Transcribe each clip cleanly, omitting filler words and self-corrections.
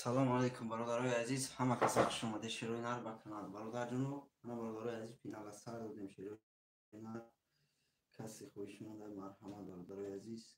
سلام علیکم برادرای عزیز، همه کسا خوش اومده. شیروی نر با کانال برادر جونو همه برادرای عزیز پینا و سر دادیم. شیروی نر کسی خوش اومده. مرحمت برادرای عزیز.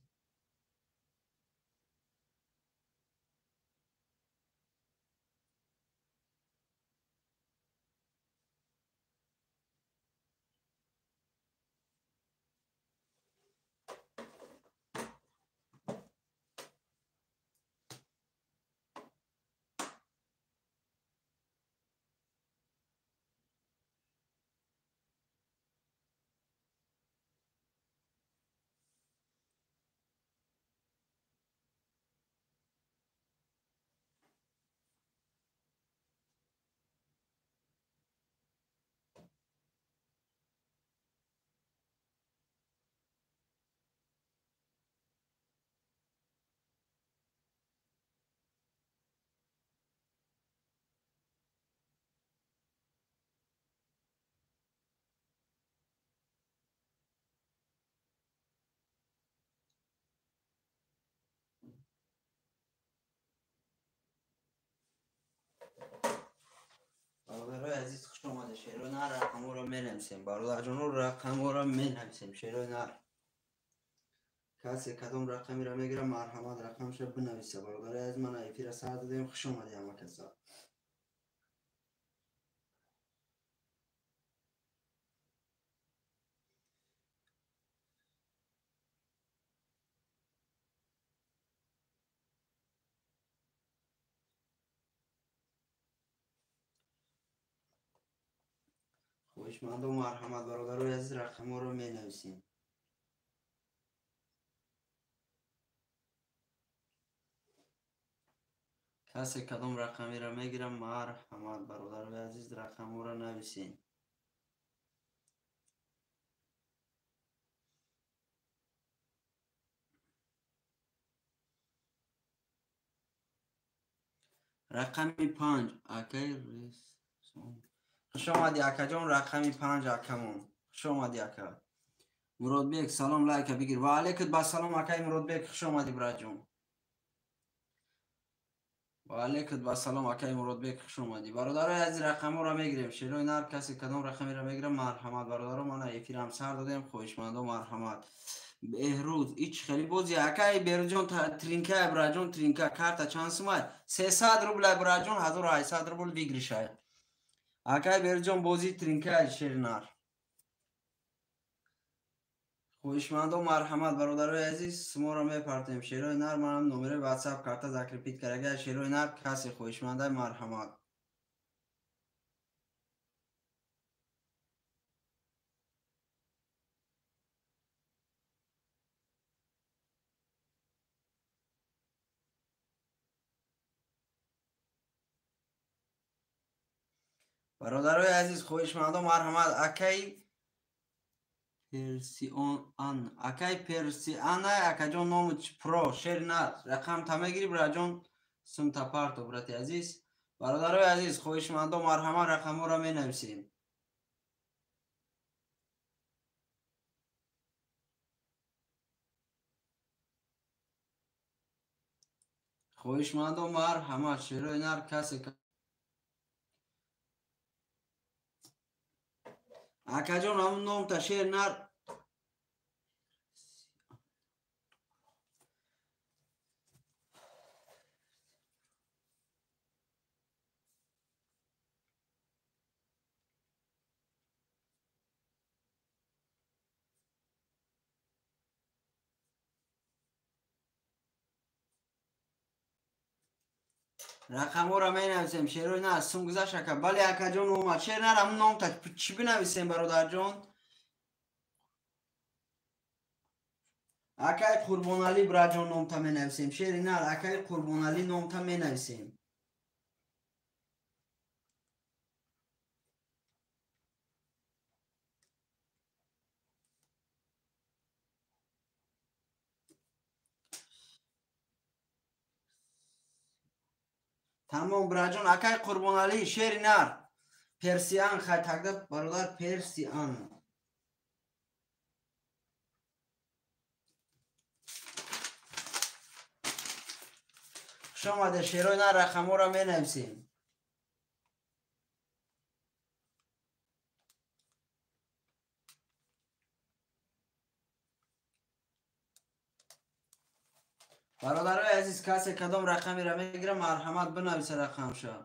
برادرای عزیز خوش اومده. شیروی نر رقم رو می نویسیم. برادر جونو رقم رو می نویسیم. شیروی نر کسی کدوم رقمی را میگیره مرحمت رقمش رو بنویسه. برادرای عزیز من ایفی را سر دادیم. خوش اومده همه کسا. خوشمند و مرحمت برادرای عزیز رقم رو می نویسیم. کسی کدوم رقمی را میگیرم مرحمت برادرای عزیز رقم را نویسین. رقمی 5 اکی ریس خوش آمدی اکا جان. رقمی 5 اکمون خوش آمدی اکا. مراد بیک سلام لایک بگیر. و علیکت با سلام اکای مراد بیک خوش آمدی برای جون. و علیکت با سلام اکای مراد بیک خوش آمدی. برادرای از رقم را میگیریم. شیروی نر کسی کدام رقمی را میگیرم مرحمت برادر من یکی را هم سر دادیم. خوشمند و مرحمت. بهروز ایچ خیلی بوزی اکای برجون ترینکه براجون ترینکه کارت چانس مای 300 روبل براجون 1800 روبل بگیری شاید. اکای برجون بوزی ترینکه شیرنار. خوشمند و مرحمت برادرای عزیز سمو را میپرتیم. شیروی نر منم نمره واتساپ کارت ذکر پیت کرده. شیروی نر کسی خوشمنده مرحمت. برادرای عزیز خوشمند و مرحمت. اکی پرسیان اکی پرسیان اکا جون نوم پرو شیر نر رقم تمگیری برا جون سم تپارتو براتی عزیز. برادرای عزیز خوشمند و مرحمت رقم را می نویسیم. خوشمند و مرحمت. شیروی نر کسی اکا جون همون نوم تا شیر نر رقم را می نویسیم. شیروی نه سم گذاشت اکا بله اکا جون اومد. شیر نه همون نام تا چی بنویسیم برادر جون. اکای قربان علی برا جون نام تا می نویسیم. شیر نه اکای قربان علی نام تا می نویسیم. تمام برا جون اکای قربان علی شیر نر پرسیان خواهی تقدر برادر پرسیان. خوش آمده. شیرای نه رقم ها را می نویسیم. برادرای عزیز کسی کدام رقمی را میگیره مرحمت بنویسه رقم شو.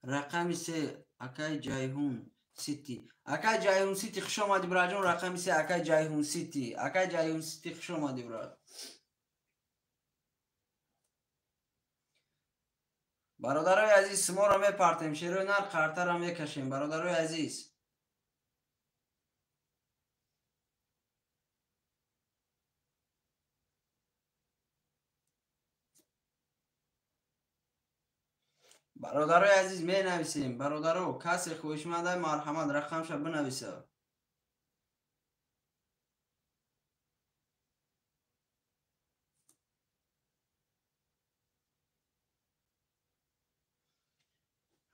رقم 3 اکای جایهون سیتی. اکای جایهون سیتی خوش آمدی برای جون. رقم 3 اکای جایهون سیتی. اکای جایهون سیتی خوش آمدی برای. برادرای عزیز سما را میپرتیم. شیروی نر قرطه را میکشیم برادرای عزیز. برادرای عزیز می نویسیم. برادرو کسی خوشمنده مرحمت رقمش بنویسه.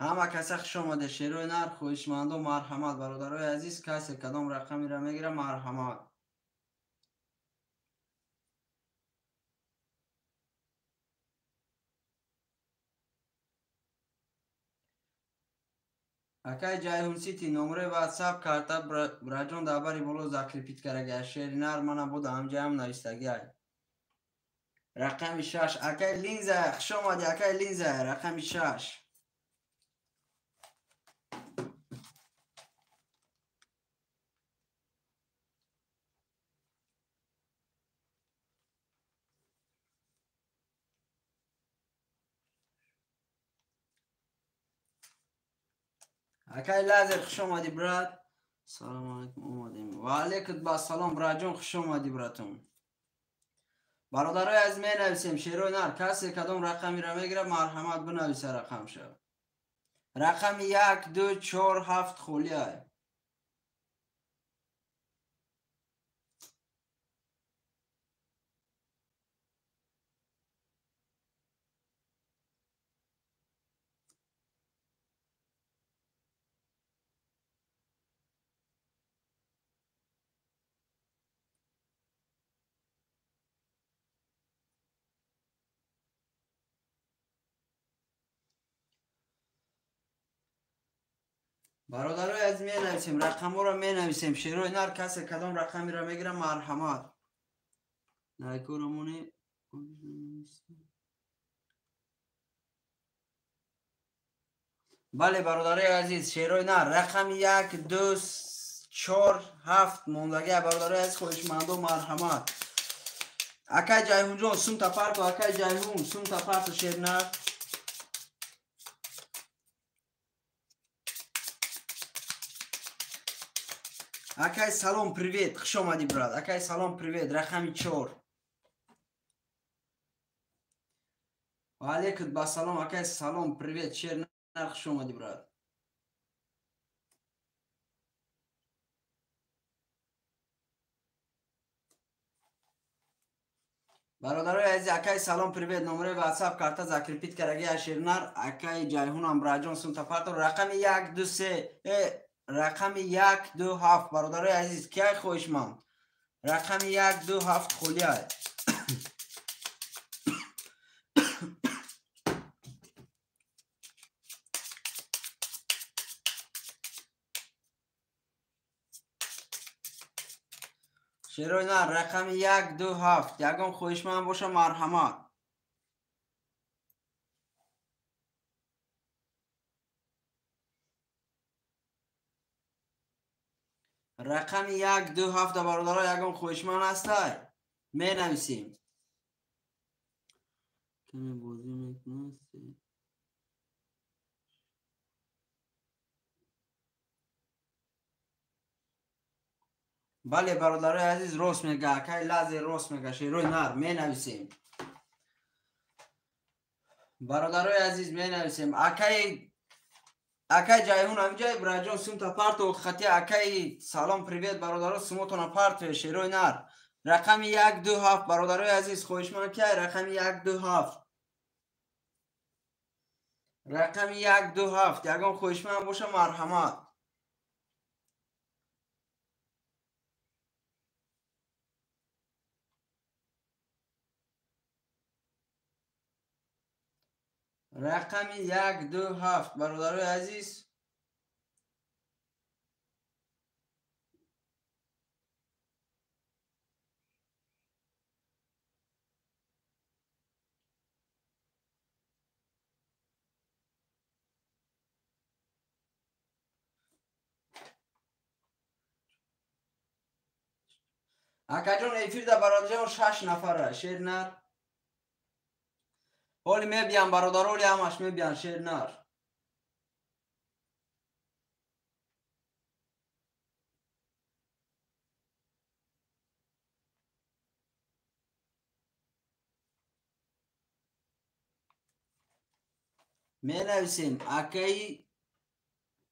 همه کسی خوش آمده. شیروی نر خوشمند و مرحمت برادرای عزیز کسی کدام رقمی را میگیره مرحمت. اکای جایهون سیتی نمره واتساپ کارتا براجون دابری بولو زاکریپیت کرگه. شیر نر منه بود همجا هم نویستگی. رقم 6 اکای لینزه خوش آمدی. اکای لینزه رقم 6. اکای لازر خوش آمدی برات. سلام علیکم اومدیم. و علیکم با سلام براجون خوش آمدی براتون. برادرای از می نویسیم. شیروی نر کسی کدام رقمی را میگیره مرحمت بنویسه رقم شو. رقم 1 2 4 7 خولیه. برادرای از می نویسیم. رقم ها را می نویسیم. شیروی نر کسی کدام رقمی را میگیره مرحمت. لایکو رمونی. بله برادرای عزیز شیروی نر رقم 1 2 4 7 موندگی. برادرای عزیز خوشمند و مرحمت. اکای جایهون جون سوم تا پارت و اکای جایهون سوم تا پارت شیر نر. اکای سلام پریویت خوش آمدی براد. اکای سلام پریویت رقم 4. و علیکم با سلام اکای سلام پریویت شیر نر خوش آمدی براد. برادرای عزیز اکای سلام پریویت نمره واتساپ کارتا زاکریپیت کرگی شیر نر. اکای جایهون هم براجون سوم تا پارت رقم 1 2 3 رقم 1 2 7 برادرای عزیز کی خوشمند. رقم 1 2 7 خولیه. شیروی نه رقم 1 2 7 یکم خوشمند باشه مرحمت. رقم 1 2 7 برادرها یکم خوشمند هستی می نویسیم. بله برادرای عزیز راست میگه. اکای لازی راست میگه. شیروی نر می نویسیم. برادرای عزیز می نویسیم. اکای جایهون همجای براجون سوم تا پارت و خطی اکای سلام پریویت برادرها سومتون پارت شیروی نر. رقم 1 2 7 برادرای عزیز خوشمند که رقم 1 2 7 رقم 127 یگان خویشمند باشه مرحمت. رقم 127 برادرای عزیز. اکجان ایفیر در برادر 6 نفره شیر نر. حالی میبین برادرولی همش میبین شیر نر. می نویسیم اکی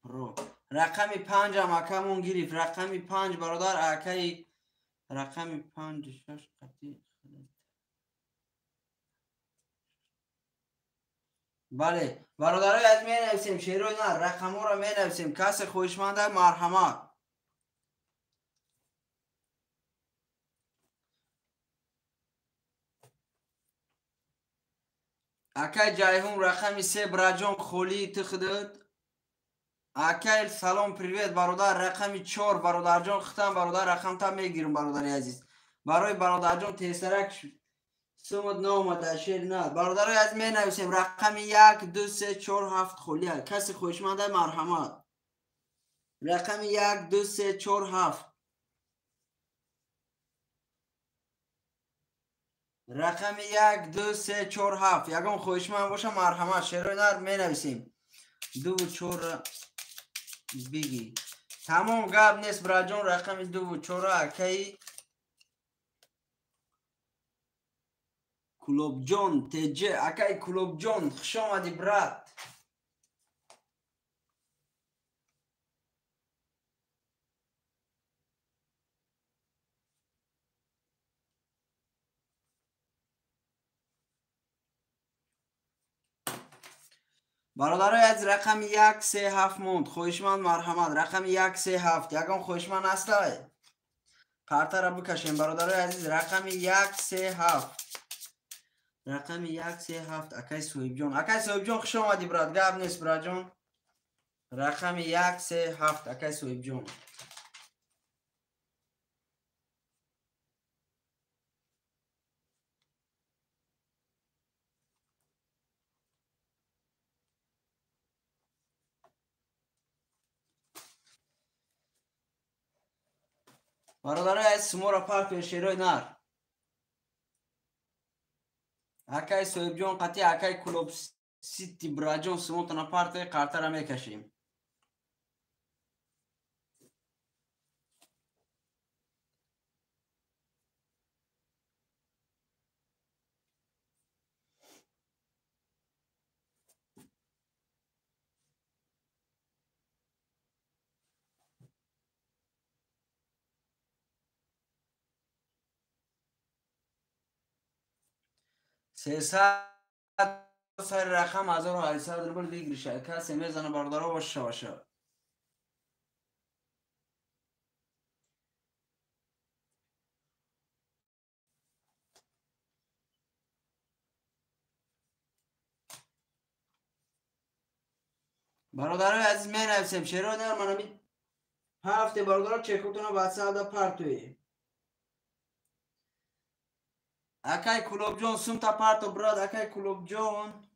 رو رقم 5 هم اکمون گرفت. رقم 5 برادر اکی رقم 5 6 قطعی. بله برادرای از می نویسیم شیروی نه رقم ها رو می نویسیم. کس خویشمنده مرحمت. اکی جایهون رقم 3 براجان خولی تخدد. اکی سلام پریوید برادر رقم 4 برادر جان ختم برادر رقم تا میگیرم برادر عزیز. برای برادر جان تیسرک سمت نامده شیر نه. برادر از می نویسیم رقم 1 2 3 4 7 خولیه. کسی خویشمنده مرحمت. رقم 1 2 3 4 7 رقم 1 2 3 4 7 یگان خویشمند باشه مرحمت. شیروی نر می نویسیم 2 و 4 بگی تمام گاب نیست براجان. رقم 2 و 4 اکی کلوب جان تجه اکی کلوب جان خوش آمدی برات. برادرای از رقم 1 3 7 موند خویشمند مرحمت. رقم 1 3 7 یگان خویشمند هسته کارتا را بکشیم برادرای عزیز. رقم 1 3 7 رقم 1 3 7 اکی سویب جان اکی سویب جان خوش آمدی برات. گاب نیست برات جان. رقم 1 3 7 اکی سویب جان. برادرای عزیز سمو را پارک شیروی نر اکی سویب جان قطعی اکی کلوب سیتی براجان سمو تنا پارک کارتا را میکشیم. سیصد سر رقم 1800 روبل بگیرشه کسی میزنه برادرها باشه باشه. برادرای عزیز می نویسیم شیرو نر منمی هفته برادرها چکوتونا واتساپ دا پارتوی اکی کلوب جون سوم تا پارتو براد اکی کلوب جون.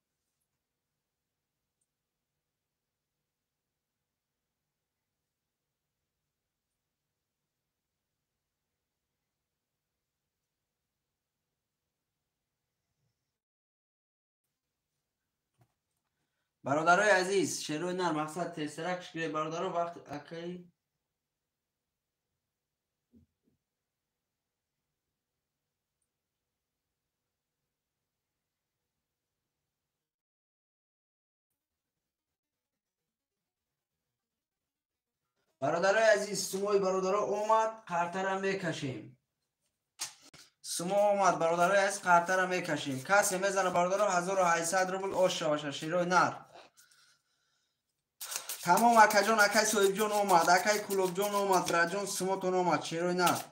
برادرای عزیز شیرو نر مقصد تسترک شکره برادرها وقت اکی برادرای عزیز سموی برادرها اومد کارتا را میکشیم. سمو اومد برادرای عزیز کارتا را میکشیم. کسی میزنه برادرها 1800 روبل اوشه باشه شیرو نر تمام اکا جان اکای صاحب جان اومد، اکای کلوب جان اومد، برجان سموتون اومد. چرا نه؟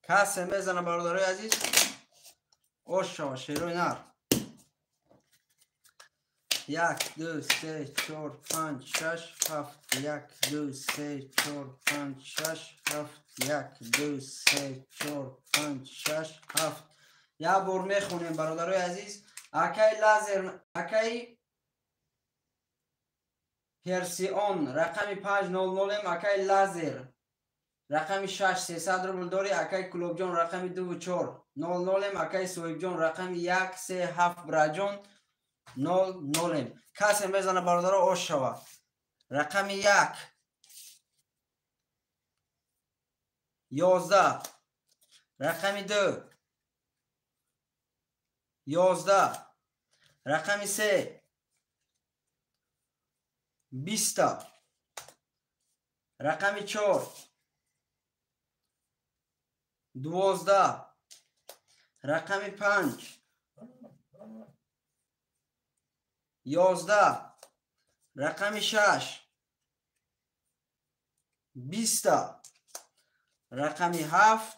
کسی میزنه برادرای عزیز؟ اوشا شیروی نر. 1 2 3 4 5 6 7 1 2 3 4 5 6 7 1 2 3 4 5 6 7. یا بار میخونیم برادرای عزیز. اکای لازر اکای پرسیون رقم 500 اکای لازر رقم 6 300 روبل داری. اکای کلوب جان رقم 2400 اکای صاحب جان رقم 137 براجان 00. کسی میزنه برادر آش شود. رقم 1 11 رقم 2 11 رقم 3 20 رقم 4 12 رقم 5 11 رقم 6 20 رقم 7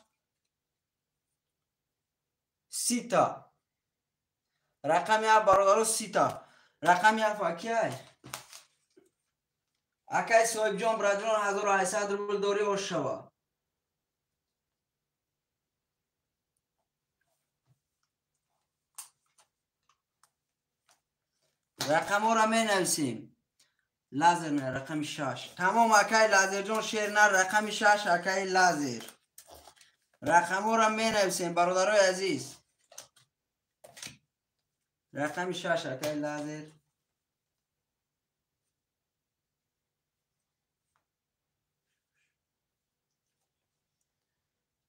30 رقم 7 برادر 30 رقم 7 اکای صاحب جان برادران 1800 روبل داری باش شوا. رقم ها را می نویسیم. لازر نه رقم 6. تمام اکای لازر جان شیر نه رقم 6 اکای لازر. رقم ها را می نویسیم برادرای عزیز. رقم 6 اکای لازر.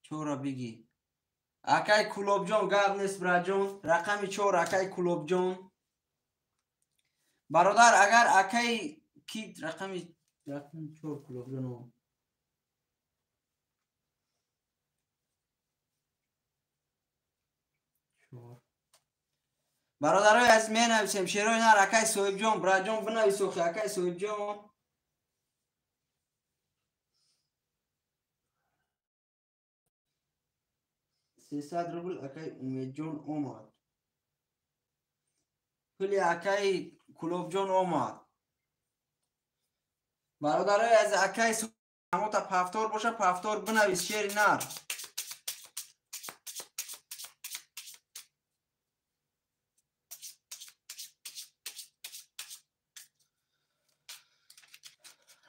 چورا بگی اکای کلوب جان گاب نیست براجان. رقم 4 اکای کلوب جان. برادر اگر اکای کی رقم 4 کلوب جان برادرای از می نویسیم شیروی نه اکای صاحب جان براجان بنویسو اکای صاحب جان. سیصد روبل اکای امید جان اومد. کلی اکای کلوب جان اومد. برادرای از اکای همو تا پفتار باشه پفتار بنویس شیر نر.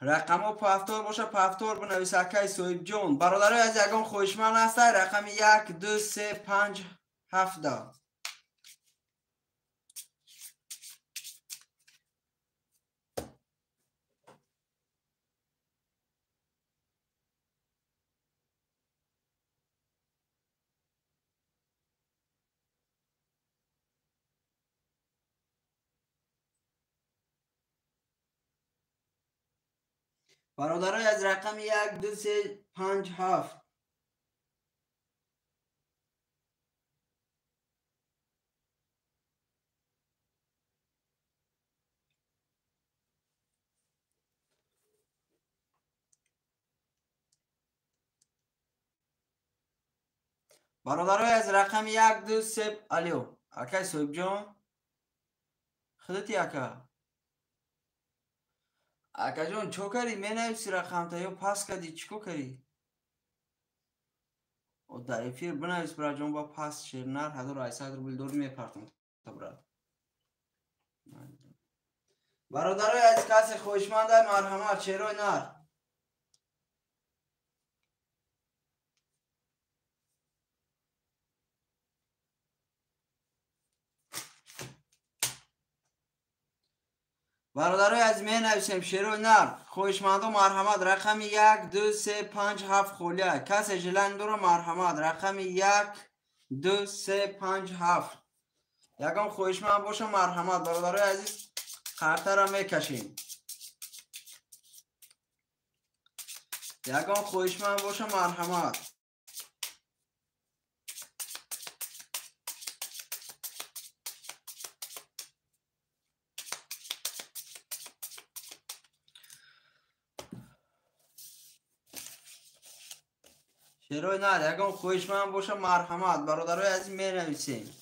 رقم ها پفتار باشه پفتار بنویس اکای صاحب جان. برادرای از یگان خوشمن هسته. رقم 1 2 3 5 7 برادرای از رقم 1 2 3 5 7. برادرای از رقم 1 2 3 الیو اکای صاحب جان خودتی اکا اکا جان چو کری می نویسی رقم تا یا پاس کردی چیکو کری و در افیر بنویس برا جان با پاس شیرنر 1800 روبل دور می پرتم برا. برادرای از کسی خوشمنده مرحمت چیروی نر. برادرای از می نویسیم شیروی نر خوشمنده مرحمت. رقم 1 2 3 5 7 خولیه کسی جلن دور مرحمت. رقم 1 2 3 5 7 یکم خوشمند باشه مرحمت. برادرای عزیز خرطه را میکشیم. یکم خوشمند باشه مرحمت. شروع نر یکم خویشمند باشه مرحمت برادرای عزیز می نویسیم.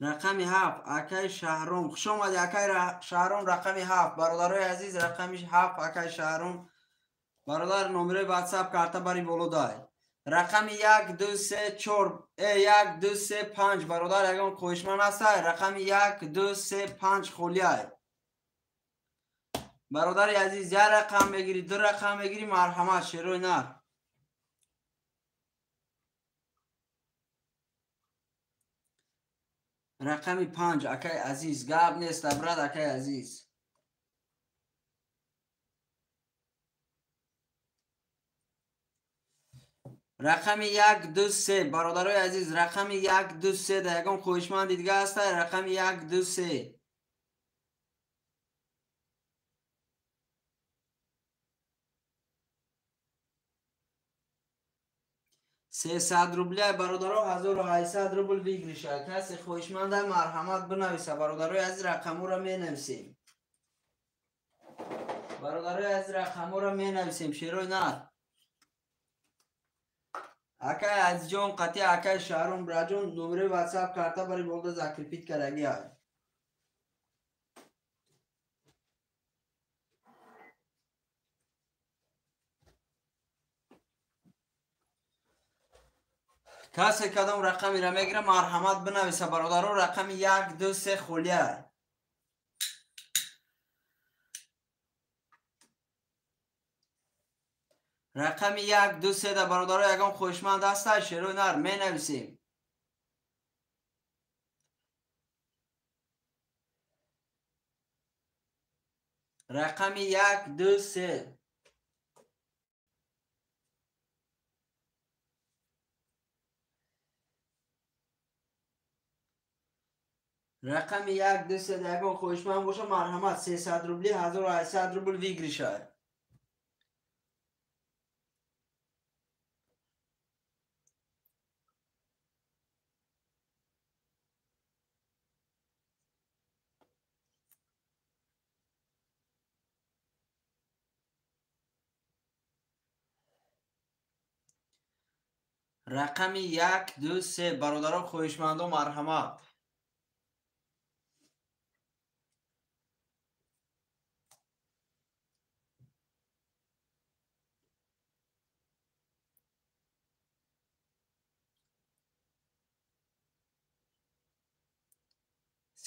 رقم 7 اکای شهرام خوش آمدی اکای شهرام رقم 7 برادرای عزیز رقم 7 اکای شهرام برادر نمره واتساپ کارتا بری بولو دای رقم 1 2 3 4 1 2 3 5 برادر یکم خویشمند است رقم 1 2 3 5 خولیای برادر عزیز یک رقم بگیری دو رقم بگیری مرحمت شروع نر رقم 5 اکای عزیز گاب نیست ابرد اکای عزیز رقم 1 2 3 برادرای عزیز رقم 1 2 3 در یکم خویشمند دیگه است رقم 1 2 3 300 روبله برادرها 1800 روبل بگیریشه کسی خویشمند مرحمت بنویسه برادرای عزیز رقمو را می نویسیم برادرای عزیز رقمو را می نویسیم شروع نر اکای از جون قطعی اکای شهرون براجون نمره واتساپ کارتا بری بولده زکرپیت کرگی های کسی کدام رقمی را میگیره مرحمت بنویسه برادرها رقم 1 2 3 خولیه رقم 1 2 3 در برادرها یکم خوشمند است شروع نر می نویسیم رقم 1 2 3 رقم 1 2 3 در یکم خوشمند باشه مرحمت 300 روبلی 1800 روبل ویگریشه رقم 1 2 3 برادران خویشمند و مرحمت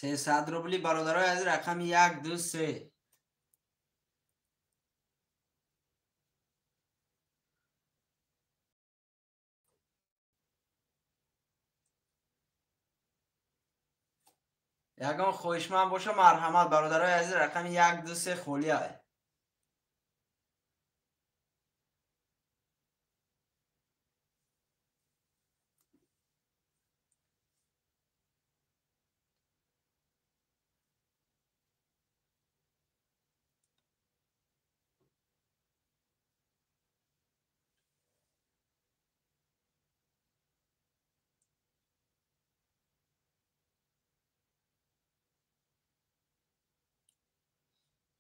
سیصد روبلی برادرای از رقم 1 2 3 یگان خویشمند باشه مرحمت برادرای از رقم 1 2 3 خولیه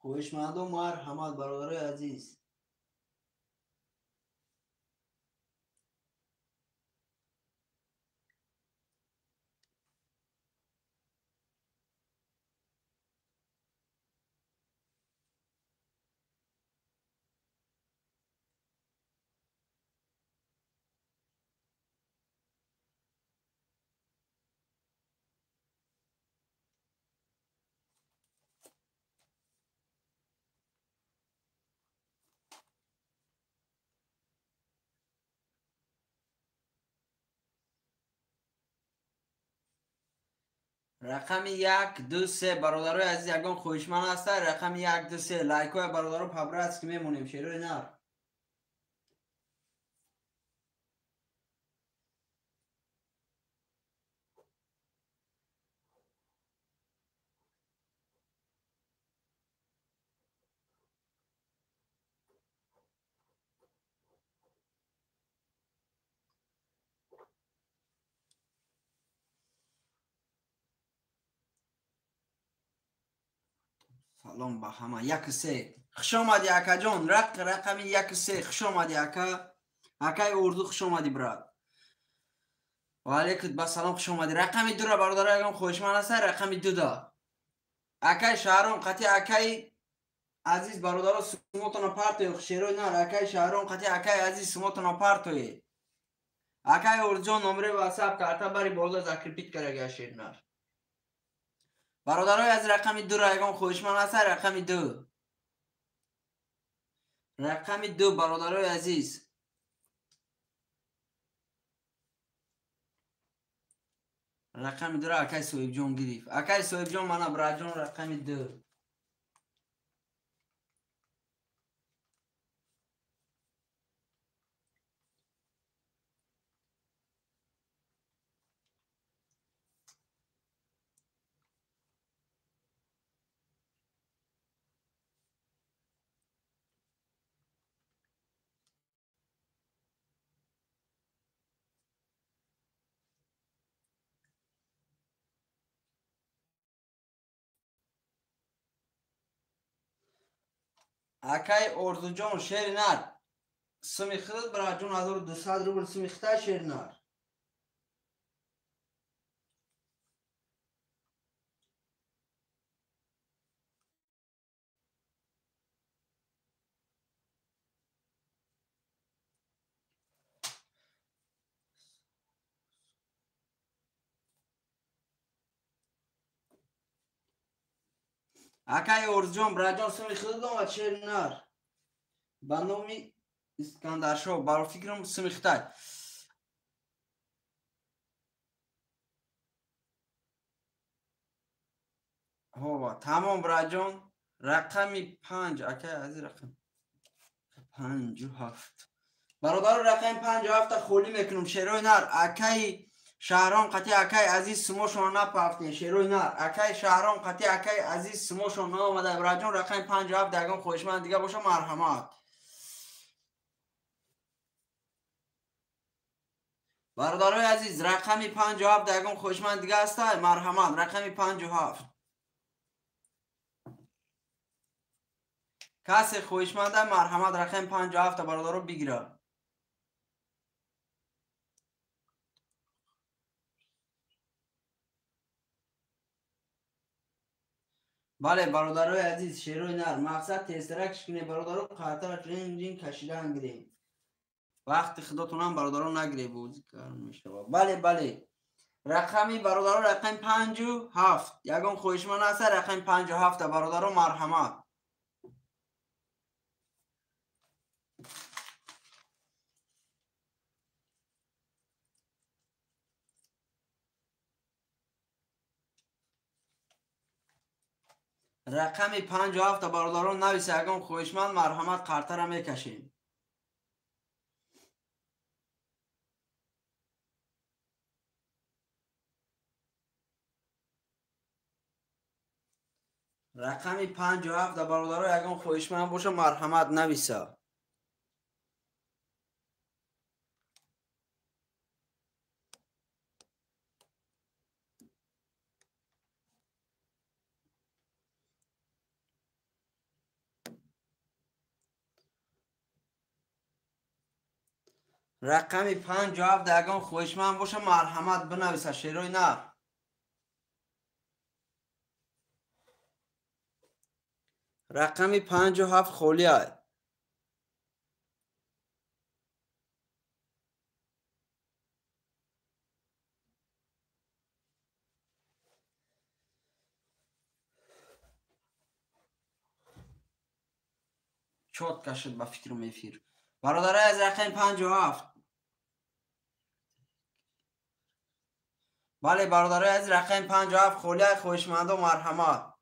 خویشمند و مرحمت برادرای عزیز رقم 1 2 3 برادرای عزیز یگان خویشمند هست رقم 1 2 3 لایک های برادرو پبره است که میمونیم شروع نر سلام به همه 1 3 خوش آمدی اکا جان. رقم 1-3. خوش آمدی اکا. اکای اردو خوش آمدی برات. و علیکم با سلام خوش آمدی. رقم 2 را برادر اگم خوشمن است. رقم 2 دا اکای شهرام قطعی اکای عزیز برادر سموتون پارتوی شیروی نار. اکای شهرام قطعی اکای عزیز سموتون پارتوی اکای اردو نمره واتساپ کارتا باری بالا ذکر پیت کرده شیر نار. برادرای از رقم 2 را اگم خوشمن است. رقم 2. رقم 2 برادرای عزیز. رقم 2 را اکای صاحب جان گرفت. اکای صاحب جان من برای جان رقم 2. اکای اردو جان شیر نار. سمیخت برای جان 1200 روبل سمیخته شیر نار. اکای اردو جان برای جان سمیخت دام شیر نار. بنامی اسکندر شو برای فکرم سمیخته. ها تمام برای جان. رقم 5 اکای از رقم 57 برادر رقم 57 خولی میکنم شیروی نار. اکای شهرام قطعی اکای عزیز سموشون نپافتین شیروی نار. اکای شهرام قطعی اکای عزیز سموشون نامده برای جان رقم 57 دگم خوشمند دیگه باشه مرحمت. برادرای عزیز رقم 57 دگم خوشمند دیگه است مرحمت. رقم 57 کسی خوشمنده مرحمت. رقم 57 برادرو بگیره. بله برادرای عزیز شیروی نر مقصد تسترکش کنه برادرو قطر رنجین کشیدن گیریم. وقت خداتون هم برادران نگیره بودی کار میشه. بله رقمی برادران رقم 57 یگان خوشمن است. رقم 57 برادران مرحمت. رقم 57 برادران نویسه یگان خوشمن مرحمت قرطه را میکشیم. رقم 57 برادران یگان خوشمن باشه مرحمت نویسه. رقم 57 یگان خوشمن باشه مرحمت بنویسه شیروی نه. رقم 57 خولیه. چوت کشید با فکر و میفیر. برادرای از رقم 57 بله برادرای از رقم 57 خولیه خوشمند و مرحمت.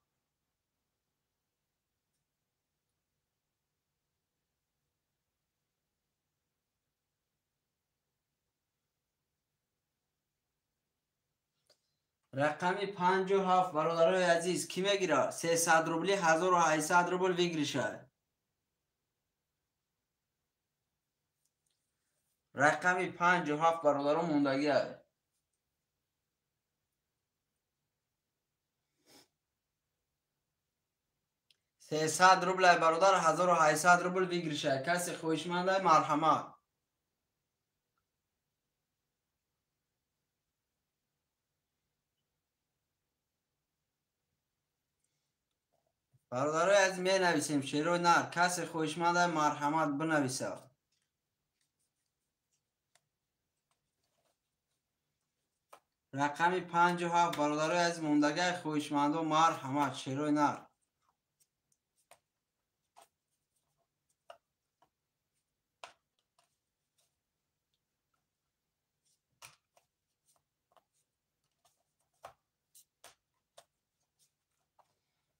رقم 57 برادرای عزیز کی میگیره؟ 300 روبلی 1800 روبل بگیرشه. رقم 57 برادران موندگیه. 300 روبل برادر 1800 روبل بگیرشه. کسی خویشمنده مرحمت. برادرای از می نویسیم شیرو نر. کسی خویشمنده مرحمت بنویسه. رقم 57 برادرای از موندگه خویشمند و مرحمت شیرو نر.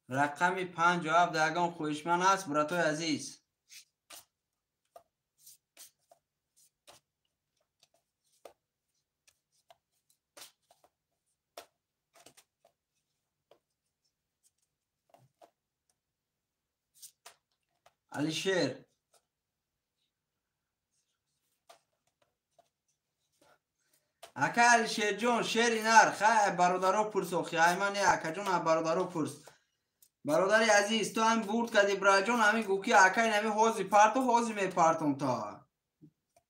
رقم 57 دگان خویشمند است براتوی عزیز. علی شیر اکا علی شیر جون شیری نر خیلی برادرو پرسو خیلی من اکا جون برادرو پرس. برادری عزیز تو هم بورد کدی برای جون همین گوکی اکای نمی حوزی پرتو حوزی می پرتم تا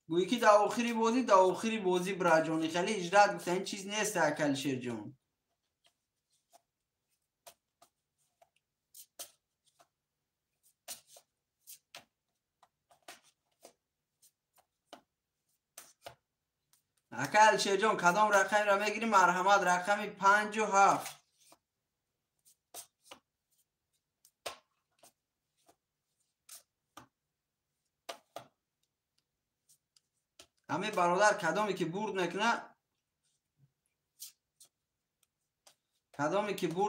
گویی که دا آخری بازی برای جونی خیلی اجرات گفته این چیز نیست اکا علی شیر جون. اکا علی شیر جون کدام رقمی را میگیری مرحمت. رقم 57 همه برادر کدامی که بورد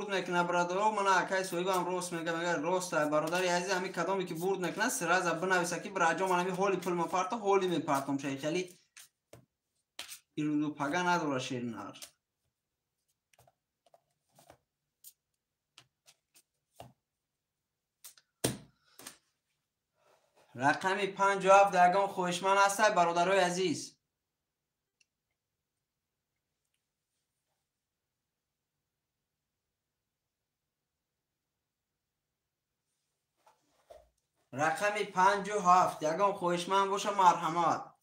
میکنه برادرو من اکای سویبا هم روست میگه روست برادری عزیز همه کدامی که بورد میکنه سراز بنویسه که براجا من همه هولی پل مپارتا هولی میپارتم شای خیلی ایرودو پگا نداره شیر نار. رقم 57 دگان خوشمن هسته برادرای عزیز. رقم 57 دگان خوشمن باشه مرحمت.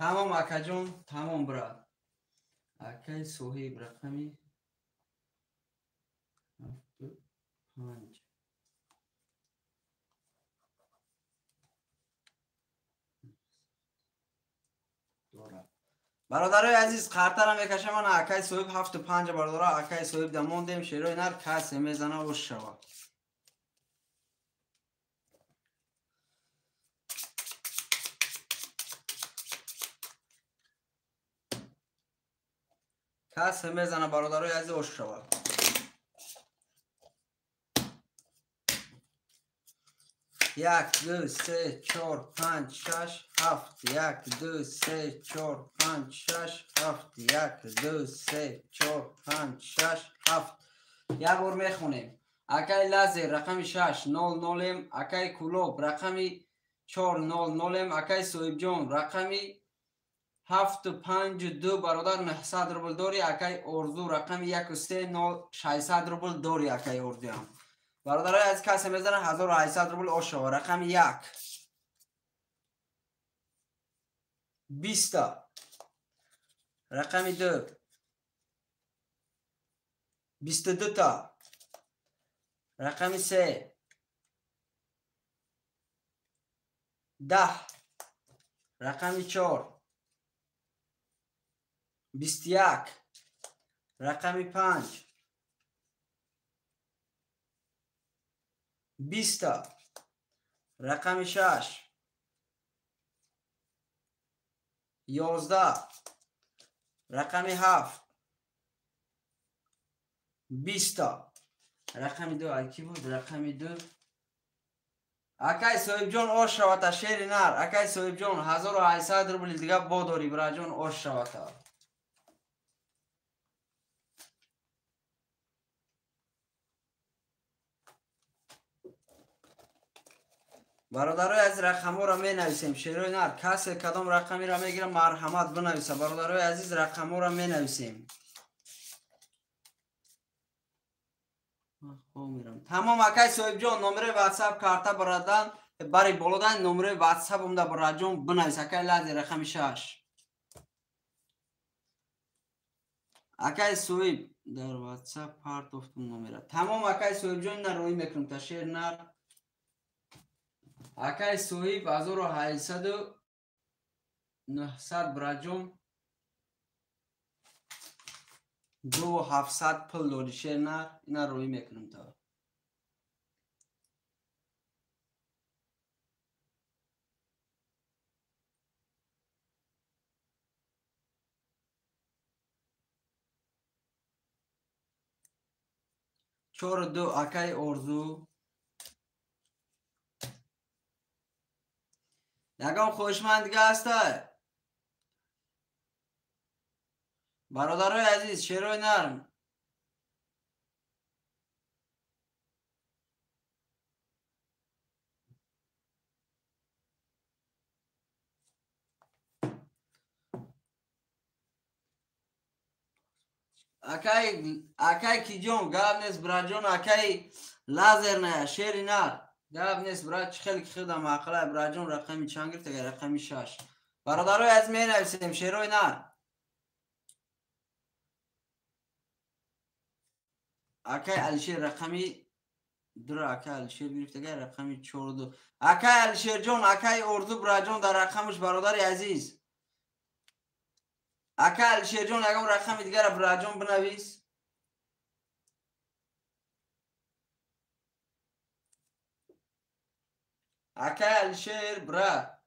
تمام اکا جون تمام براد. اکای صحیب رقمی 5 برادرای عزیز خاطرم میکشه من اکای صحیب 75 برادر اکای صحیب دموندیم شیروی نر کسی میزنه و شوا. کسی میزنه برادرای عزیز و شوا. یک دو سه چهار پنج شش هفت. یک دو سه چهار پنج شش هفت. یک دو سه چهار پنج شش هفت. یک بار میخونیم. اکای لازر رقم 6 00 اکای کلوب رقمی 400 اکای صویب جون رقمی 752 برادر 900 روبل داری. اکای ارزو رقمی 13600 روبل داری. اکای اردو هم برادرای از کسی میزنه 1800 روبل آشوا. رقم 1 20 رقم 2 22 تا. رقم 3 10. رقم 4 21. رقم 5 20. رقم 6 11. رقم 7 20. رقم 2 اکی بود. رقم 2 اکای صاحب جون آش شوتا شیر نار. اکای صاحب جون 1800 روبل دیگه باداری برای جون آش شوتا. برادرای از رقم ها را می نویسیم. شیروی نر کسی کدام رقمی را میگیره مرحمت بنویسه. برادرای عزیز رقم ها را می نویسیم. تمام اکای صاحب جان نمره واتساپ کارتا برادن برای بولودن نمره واتساپ امدا برادجون بنویس. اکای لازی رقم 6 اکای صاحب در واتساپ پارت افتون نمره. تمام اکای صاحب جان نه روی میکنم تشیر نر اکای صاحب 1800 900 برادجون 2700 پل دادی شیر نر اینا روی میکنم تا چور دو اکای ارزو یکم خوشمند دیگه هسته برادرای عزیز شیروی نرم اکای کی جون گاب نیست برا جون اکای لازر نه شیری نر گاب نیست برا چه خیلی خودم عقله برا جون رقمی چند گرفت اگر رقمی 6 برادرای از می نویسیم شیروی نر اکای الشیر رقمی در اکای الشیر گرفت اگر رقمی 42 اکای الشیر جون اکای اردو برا جون در رقمش برادر عزیز اکای الشیر جون یکم رقمی دیگر برا جون بنویس اکای الشیر برا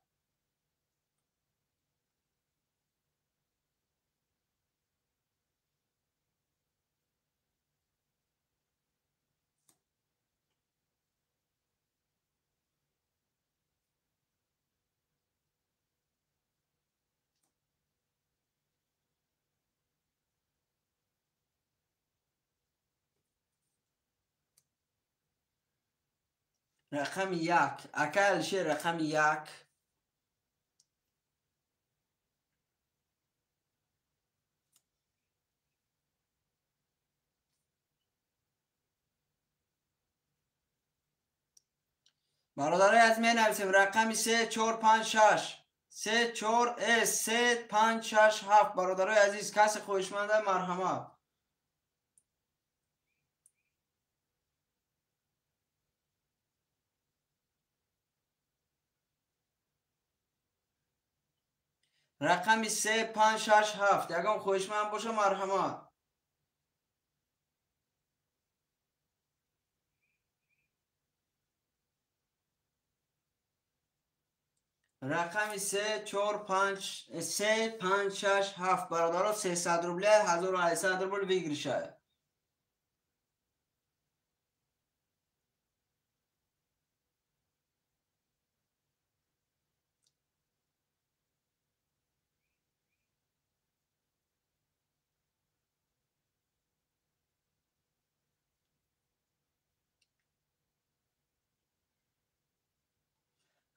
رقم 1 اکای الشیر رقم 1 برادرای از می نویسیم رقمی 3 4 5 6 3 4 3 5 6 7 برادرای عزیز کسی خوشمنده مرحمت رقمی 3 5 6 7 یکم خوشمند باشه مرحمت رقمی 3 4 5 3 5 6 7 برادرها 300 روبله 1800 روبل بگیری شاید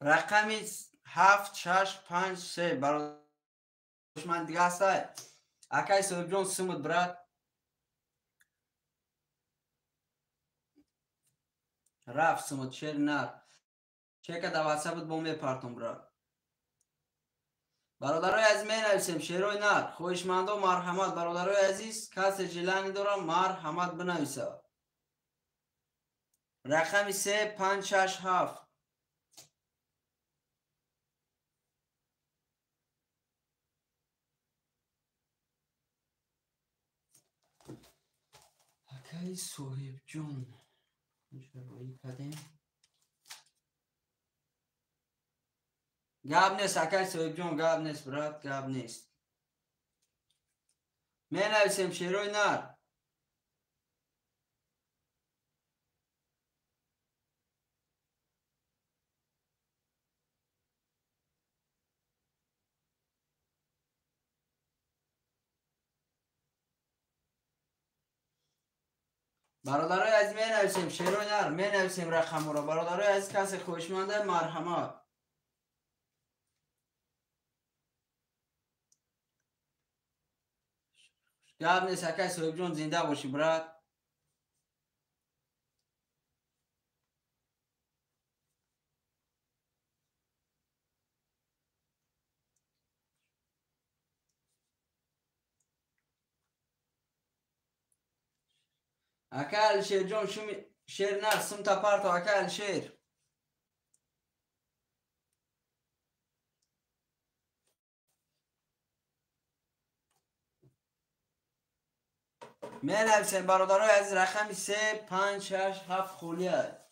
رقمی 7 6 5 3 برادر خوشمند دیگه هسته اکای صاحب جون سمت براد رفت سمت شیر نر چه که در واتساپت با میپرتم براد برادرای عزیز می نویسیم شیروی نر خوشمند و مرحمت برادرای عزیز کسی جلانی دارم مرحمت بنویسه رقمی 3 5 6 7 اکای صاحب جون روی کدیم گاب نیست اکای صاحب جون گاب نیست برات گاب نیست می نویسیم شیروی نر برادرای عزیز می نویسیم شعر و نر می نویسیم رقم را. برادرای عزیز کسی خوشمنده مرحمت. گپ نیست اکای صاحب جون زنده باشی برات. اکای شعر جون شو شعر نر سم تا پارتو اکای شعر می نویسیم برادرای عزیز رقم 3 5 6 7 خولیه.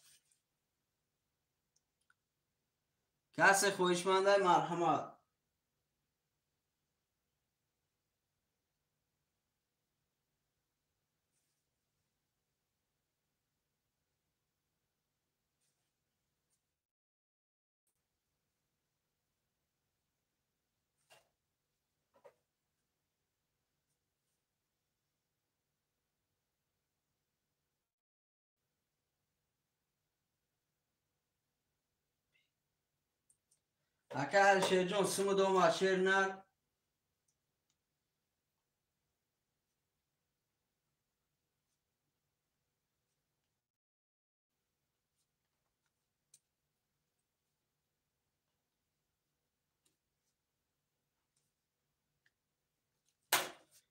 کسی خوشمنده مرحمت. اکای شعر جون سم دوم شعر نر.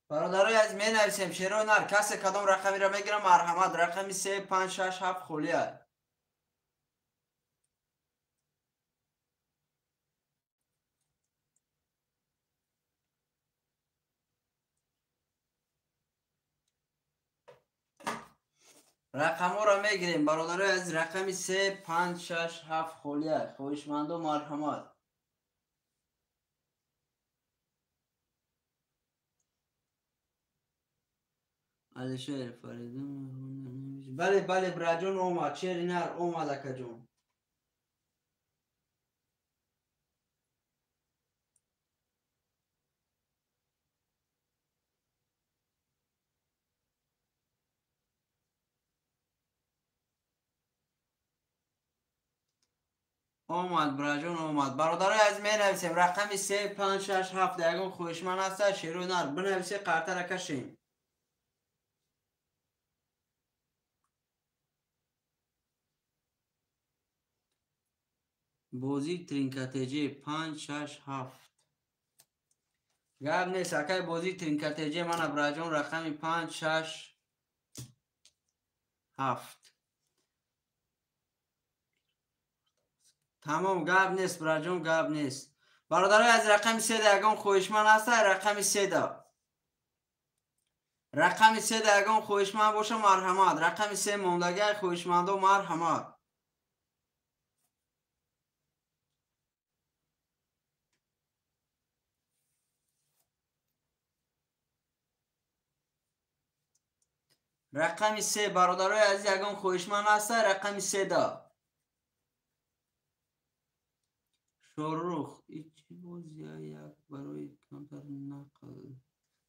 برادرای عزیز می نویسیم شعر و نر کسی کدام رقمی را میگیره مرحمت. رقم 3 5 6 7 خولیه. رقم ها را میگیریم برادرای از رقم 3 5 6 7 خولیه. خوشمند و مرحمت. علی شعر فریدون. بله بله براجون اومد شعر نر اومد اکا جون. اومد براجون اومد. برادرای از می نویسیم رقم 3 5 6 7 یکم خوشمند است شعر و نر بنویسه قرطه را کشیم. بازی ترینکتجی 5 6 7 گاب نیست اکای بازی ترینکتجی من براجون رقم 5 6 7 تمام گاب نیست براجون گاب نیست. برادرای از رقم 3 یکم خوشمند است رقم 3 دا. رقم 3 یکم خوشمند باشه مرحمت. رقم 3 موندگی خوشمند و مرحمت. رقم 3 برادرای عزیز یکم خوشمند است رقم 3 دا. شروخ ایچی بازی یک برای کانتر نقل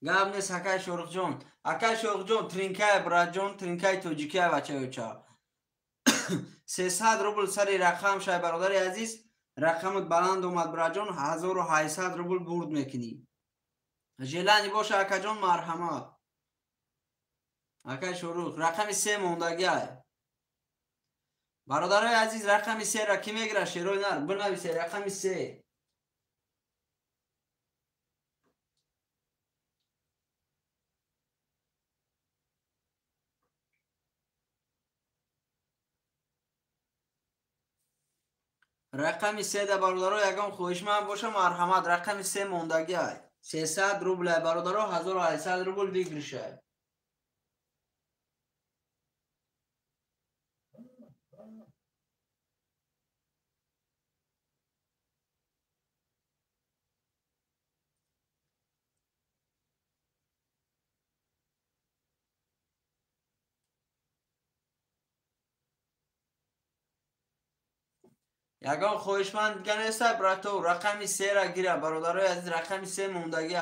گاب نیست اکای شروخ جون. اکای شروخ جون ترینکای براد جون ترینکای توجیکی بچه اوچا 300 روبل سری رقم شای برادر عزیز رقمت بلند اومد براد جون 1800 روبل برد میکنی. جلانی باشه اکا جون مرحمت. اکای شروع رقم 3 موندگی های. برادرای عزیز رقم 3 را کی میگیره شیروی نر بنویسه رقم 3. رقم 3 ده برادرای یکم خوشمند باشه مرحمت. رقم 3 موندگی های 300 روبل برادرها 1800 روبل بگیرشه. یگان خوشمند دیگه نیست براتو رقم 3 را گیره برادرای از رقم 3 موندگی.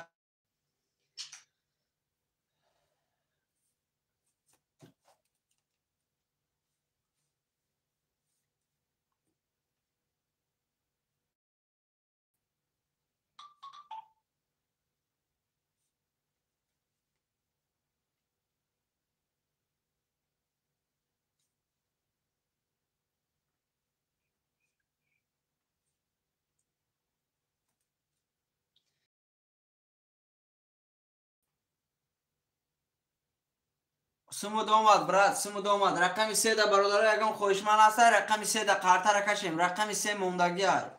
سمود آمد برات، سمود آمد. رقم 3 در برادر یگان خویشمن است. رقم 3 در قرطه را کشیم. رقم 3 موندگی های.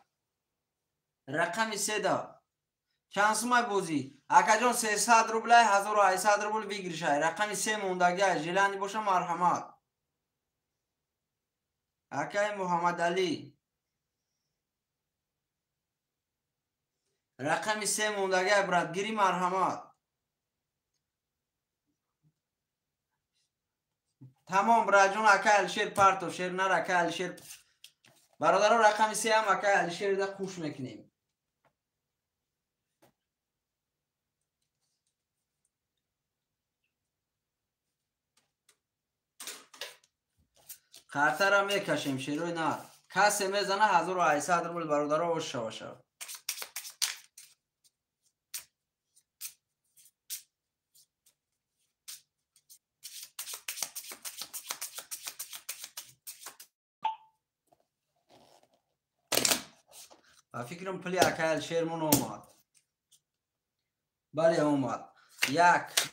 رقم 3 در چانسمای بوزی اکا جان 300 روبل 1800 روبل بگیر شای. رقم 3 موندگی های. جیلانی باشه مرحمت. اکای محمد علی. رقم 3 موندگی های برات گیری مرحمت. تمام براجون اکا الشیر پرتو شیر نر اکا الشیر برادر رقم 3 هم اکا الشیر ده خوش میکنیم. قرطه را میکشیم شیروی نر کسی میزنه 1800 روبل برادر رو شو شو. فکرم پلی اکل شیرمون اومد. بله اومد. 1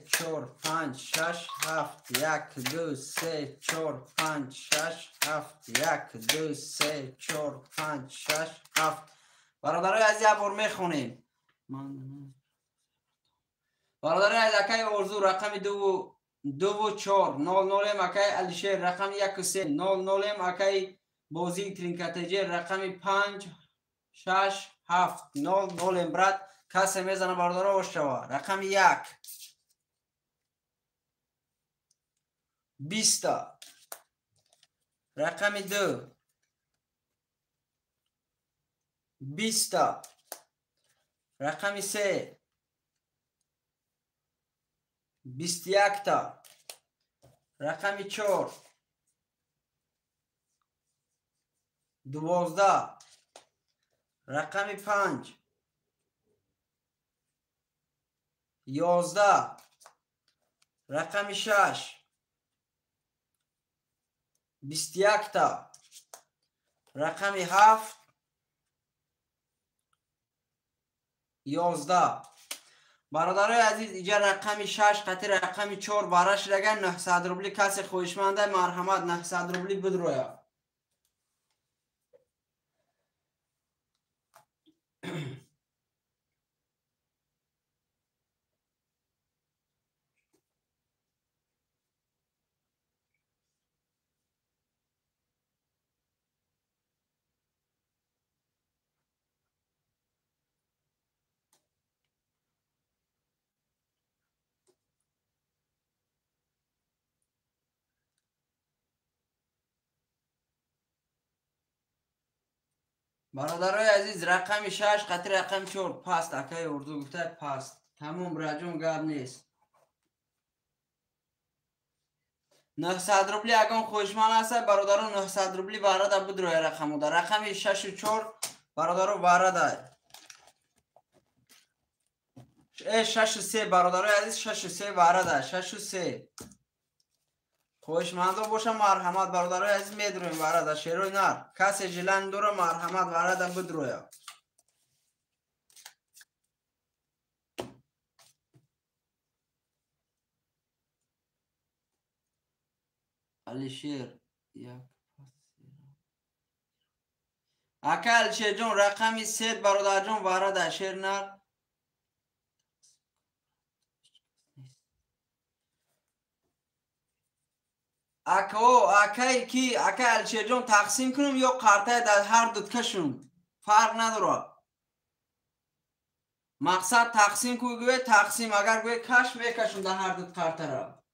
4 5 6 7 1 2 3 4 5 6 7 1 2 3 4 5 6 7. برادرای از یه بار میخونیم. برادرای از اکای ارزو رقم 2 و 4 0 0 اکای الشیر رقم 1 و 3 0 0 اکای بازی ترینکتجی رقم 5 6 7 0 0 برات کسی میزنه برادر شوا. رقم 1 20. رقم 2 20. رقم 3 21. رقم 4 12. رقم 5 11. رقم 6 21. رقم 7 11. برادرای عزیز اینجا رقم 6 قطع رقم 4 براش رگن 900 روبلی کسی خوشمنده مرحمت 900 روبلی بدرویا. برادرای عزیز رقم 6 قطع رقم 4 پاست اکای اردو گفته پاست. تموم راجون گاب نیست. 900 روبلی اگه خوشمن است برادران 900 روبلی وارد بود روی رقم ده. رقم 6 و 4 برادران وارد 6 و 3 برادرای عزیز 6 و 3 وارد 6 و 3 خوشمنده باشه مرحمت برادرای عزیز میدرویم وارد شیروی نر کسی جلن دوره مرحمت وارد بود روی علی شیر اکل شیر جون رقمی 3 برادر جون وارد شیر نر اکای کی اکل شیر جون تقسیم کنم یا قرطه در هر دوت کشم فرق نداره. مقصد تقسیم کوی گوه تقسیم اگر گوه کش میکشم در هر دوت قرطه را.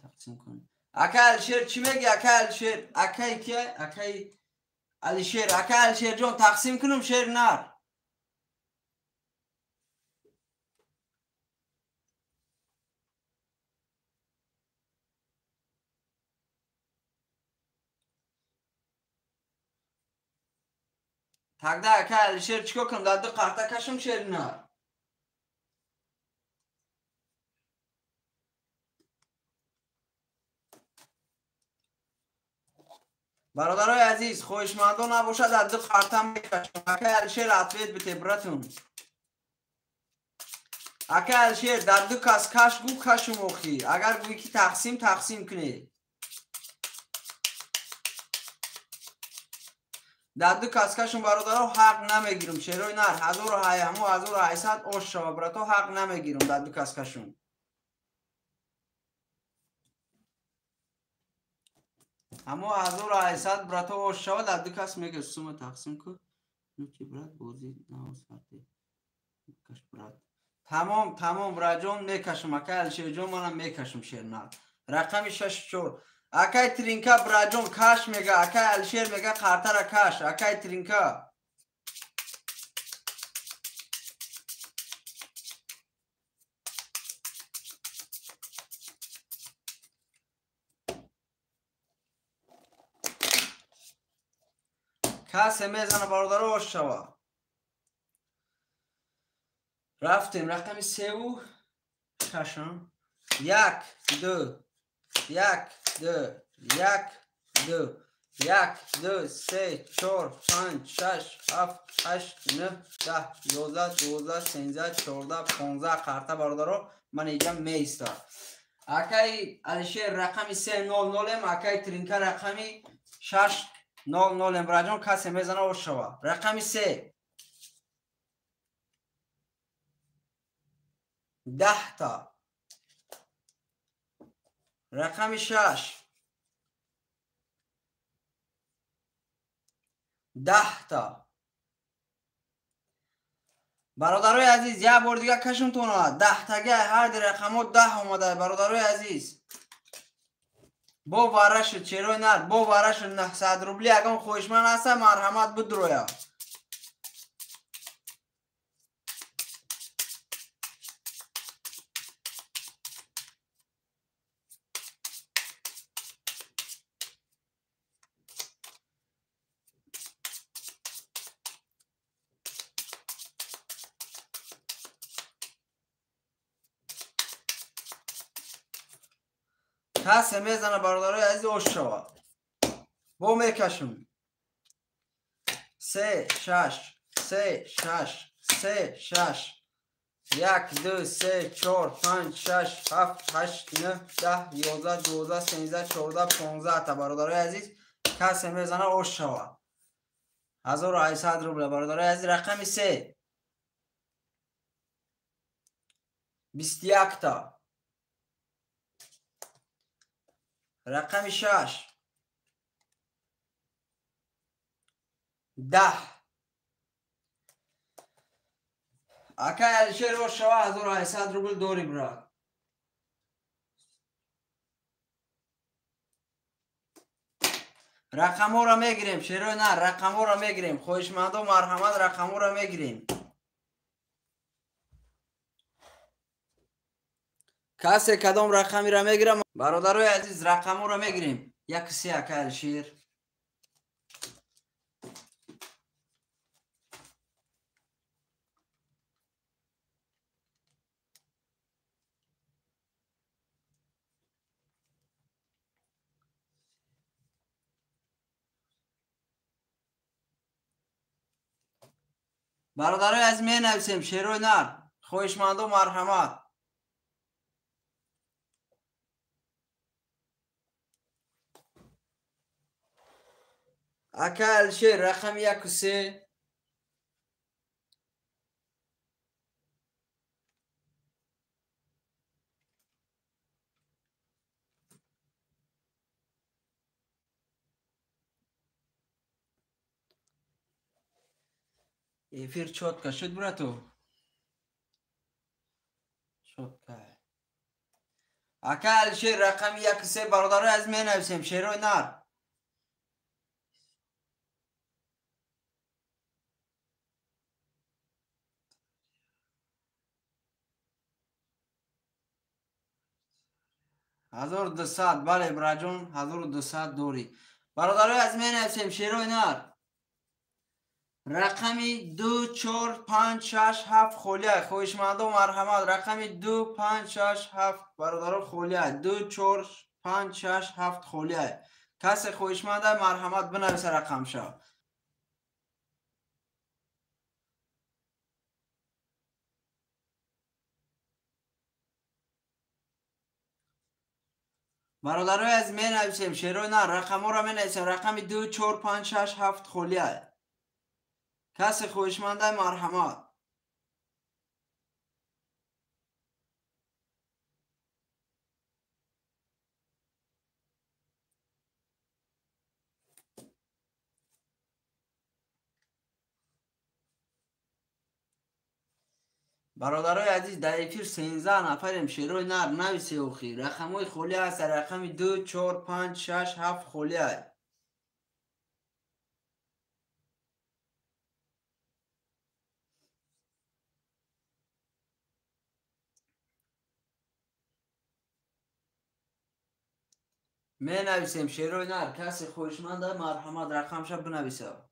تقسیم کنم اکل شیر چی میگی اکل شیر اکای کیه اکای علی شیر اکل شیر جون تقسیم کنم شیر نر تقده اکل شیر چیکو کنم در دو قرطه کشم شیر نر. برادرای عزیز خویشمندان نباشد از دو خرطم میکشم. اکه الشیر عطویت بیتی براتون. اکه الشیر در دو کس کش گو کشم اخی. اگر گوی که تقسیم کنی. در دو کس کشم برادرها حق نمیگیرم. شیروی نر 1800 اوش شوا براتو حق نمیگیرم در دو کس کشم. اما 1800 براتو اوش شوا در دو کس میگه سوم تقسیم کن. نوچی برات بوزی نواز فرده. کش برات. تمام براجون میکشم. اکه الشیر جون منم میکشم شیر نر. رقم 64. اکای ترینکا براجون کاش میگه. اکای الشیر میگه خاطر کاش. اکای ترینکا کاسه میزنه برادر روش شوا. رفتیم رقم 3 و کشم. 1 2 1 2 1 2 1 2 3 4 5 6 7 8 9 10 11 12 13 14 15 خرطه برادرو من اینجا میستا. اکای الشیر رقم 3 0 0 ام. اکای ترینکا رقمی 6 0 0 ام. براجون کسی میزنه و شوا. رقم 3 10 تا. رقم 6 10 تا. برادرای عزیز یه بار دیگه کشم تونه 10 تاگه هر دی رقمو 10 اومده. برادرای عزیز با وارش چیروی نر با وارش 900 روبلی اگم خوشمن هسته مرحمت بدرویا. کسی میزنه برادرای عزیز اوش شوا. با میکشم 3 6 3 6 3 6 1 2 3 4 5 6 7 8 9 10 11 12 13 14 15 تا. برادرای عزیز کسی میزنه اوش شوا. 1800 روبل. برادرای عزیز رقم 3 21 تا. رقم 6 10. اکا الشیر رو شوا 1800 روبل دوری براد. رقمو را میگیریم شیروی نه. رقمو را میگیریم. خوشمند و مرحمت رقمو را میگیریم. کسی کدام رقمی را میگیرم برادرای عزیز رقمو را میگیریم. یک سی اکا الشیر. برادرای عزیز می نویسیم شیروی نر خوشمند و مرحمت. اکا الشیر رقم 1 و 3 ایفیر چوت شد براتو چوت که اکا الشیر رقم 1 و 3 برادرای عزیز می نویسیم شیروی نر. هزار 200 بله براجون 1200 دوری. برادرای از می نویسیم شیروی نر. رقمی 2 4 5 6 7 خولیه. خوشمند و مرحمت رقمی 2 5 6 7 برادران خولیه. 2 4 5 6 7 خولیه. کسی خویشمنده مرحمت بنویسه رقم شو. برادرای از می نویسیم شیروی نه رقم ها را می نویسیم. رقم 2 4 5 6 7 خلیه. کسی خویشمنده مرحمت. برادرای عزیز در افیر 13 نفریم شیروی نر نویسی اوخی. رقم های خلیه هست. رقم 2 4 5 6 7 خلیه. می نویسیم شیروی نر کسی خویشمنده مرحمت رقم شو بنویسه.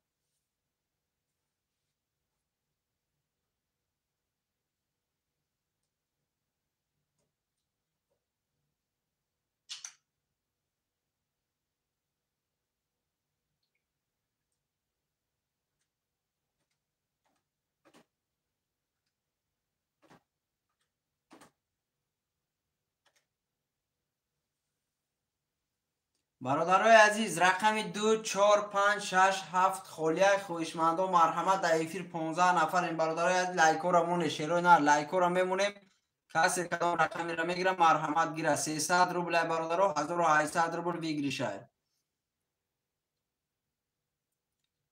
برادرای عزیز رقم 2 4 5 6 7 خلیه خویشمندان مرحمت در افیر 15 نفر. این برادرای عزیز لایکو را مونه شیروی نه لایکو را میمونیم. کسی کدام رقمی را میگیره مرحمت گیره. 300 روبل برادرها 1800 روبل بگیری شاید.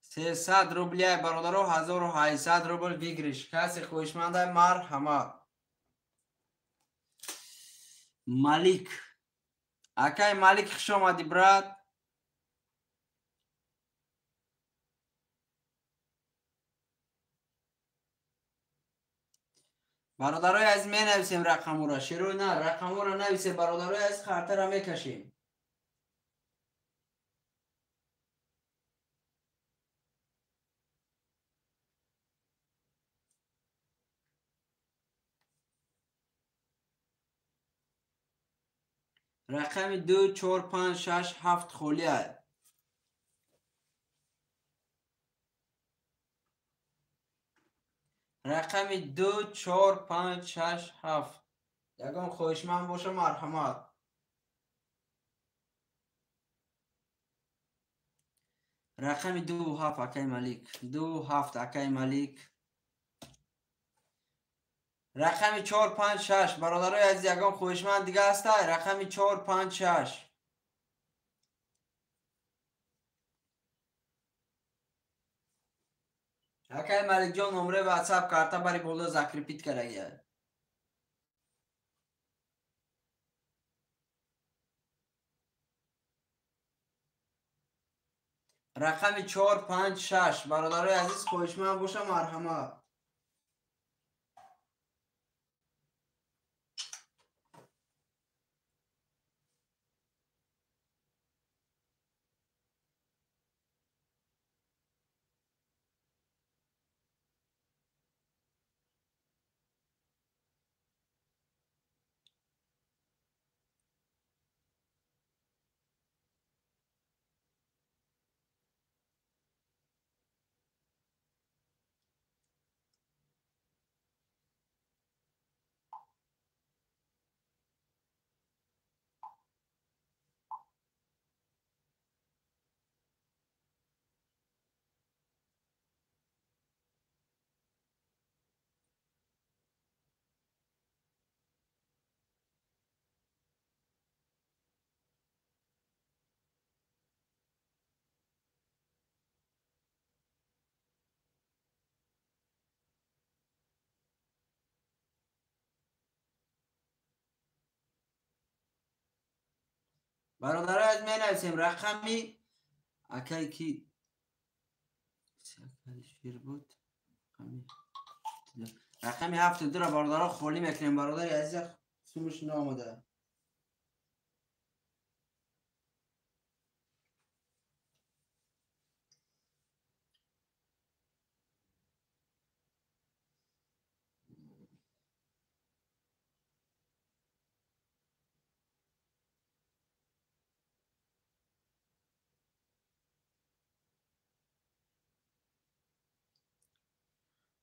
300 روبل برادرها 1800 روبل بگیریش. کسی خویشمنده مرحمت. مالک اکای مالک خوش آمدی برات. برادرای از می نویسیم رقم را شروع نه رقم را نویسیم. برادرای از خاطر را میکشیم. رقم 2 4 5 6 7 خلیه. رقم 2 4 5 6 7. یکم خوشمند باشه مرحمت. رقم 2 7 اکای ملیک 2 7 اکای ملیک. رقم 4 5 6 برادرای از یکم خوشمند دیگه هسته. رقم 4 5 6. اکای ملیک جان نمره واتساپ کرتا بری بولا ذکر پیت کرده. رقم 4 5 6 برادرای عزیز خوشمند باشه مرحمت. برادرای از می نویسیم رقمی اکای کی شیر بود. رقمی 72 را برادرها خالی میکنیم. برادر عزیز سومش نامده.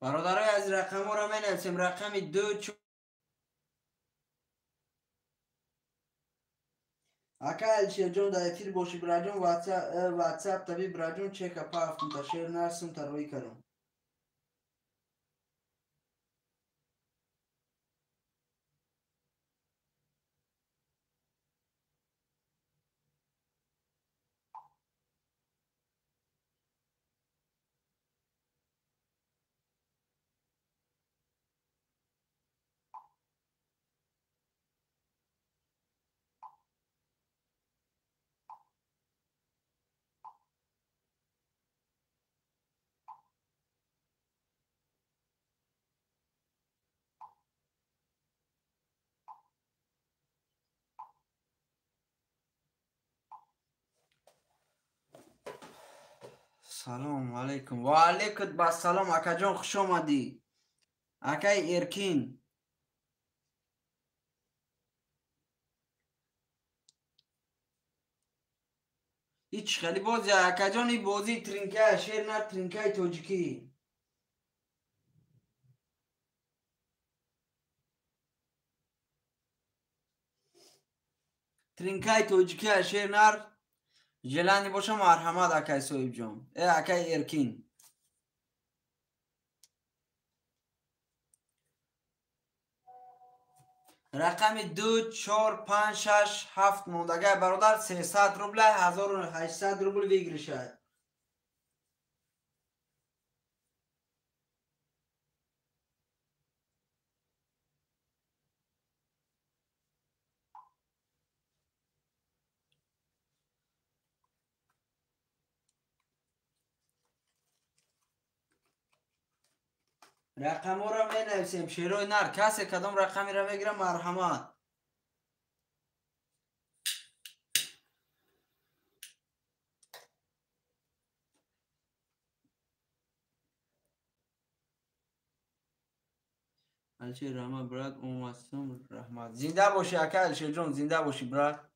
برادرای از رقم ها را می نویسیم. رقم 2 اکا الشیر جون در افیر باشی براجون واتساپ تبی براجون چک اپا هفتم تا شیر نرسم تا روی کرم. سلام علیکم. و علیکم با سلام اکا جان، خوش آمدی. اکای ارکین هیچ خیلی بازی اکا جان. این بازی ترینکه شیر نه ترینکه توجیکی. ترینکه توجیکی شیر نر جلانی باشه مرحمت اکای صاحب جان. اکای ارکین رقم 2 4 5 6 7 موندگه برادر 300 روبل 1800 روبل بگیری شاید. رقم ها را می نویسیم شیروی نر. کسی کدام رقمی را بگیره مرحمت. الچه رحمت براد اومستم رحمت. زنده باشی اکا الچه جون، زنده باشی براد.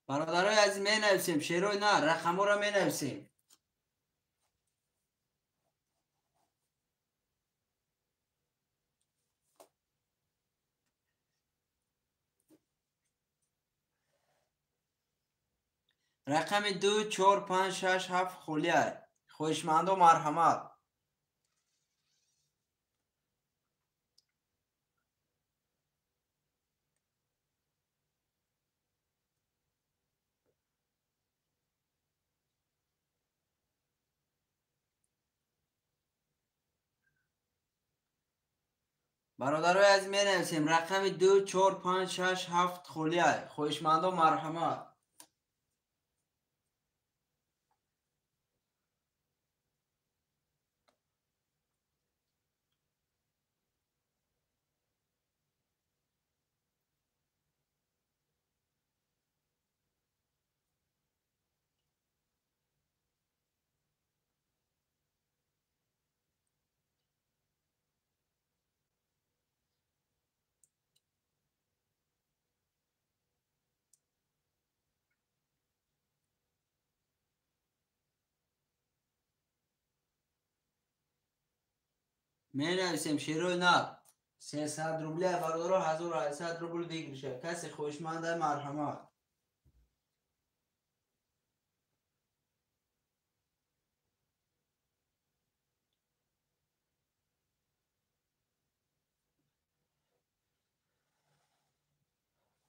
برادرای از می نویسیم شیروی نر. رقم ها را می نویسیم. رقم 2 4 5 6 7 خولیه. خوشمند و مرحمت. برادرای از می نویسیم رقم 2 4 5 6 7 خولیه. خوشمند و مرحمت. می نویسیم شیروی نر. 300 روبله برادر 1800 روبل بگیری شد. کسی خوشمنده مرحمت.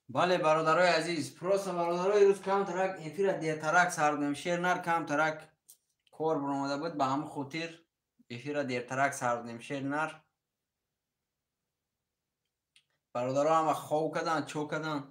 بله برادرای عزیز، پروسا برادرای روز کم ترک افیر ده ترک سردم شیر نر کم ترک کار برآمده بود به هم خاطر افیر ده ترک سردم شیر نر. برادرها هم خو کردن چو کردن.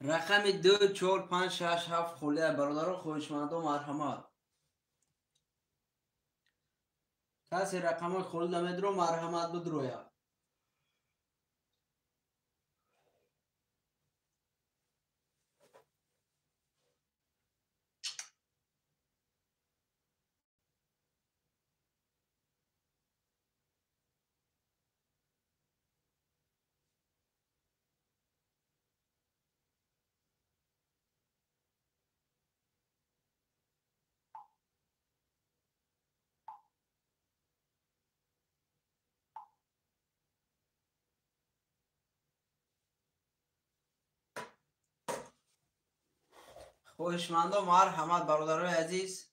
رقم 2 4 5 6 7 خورده برادران خوشمندان مرحمت. کسی رقم خورده میدرو مرحمت بدرویا. خوشمندان مرحمت برادرای عزیز.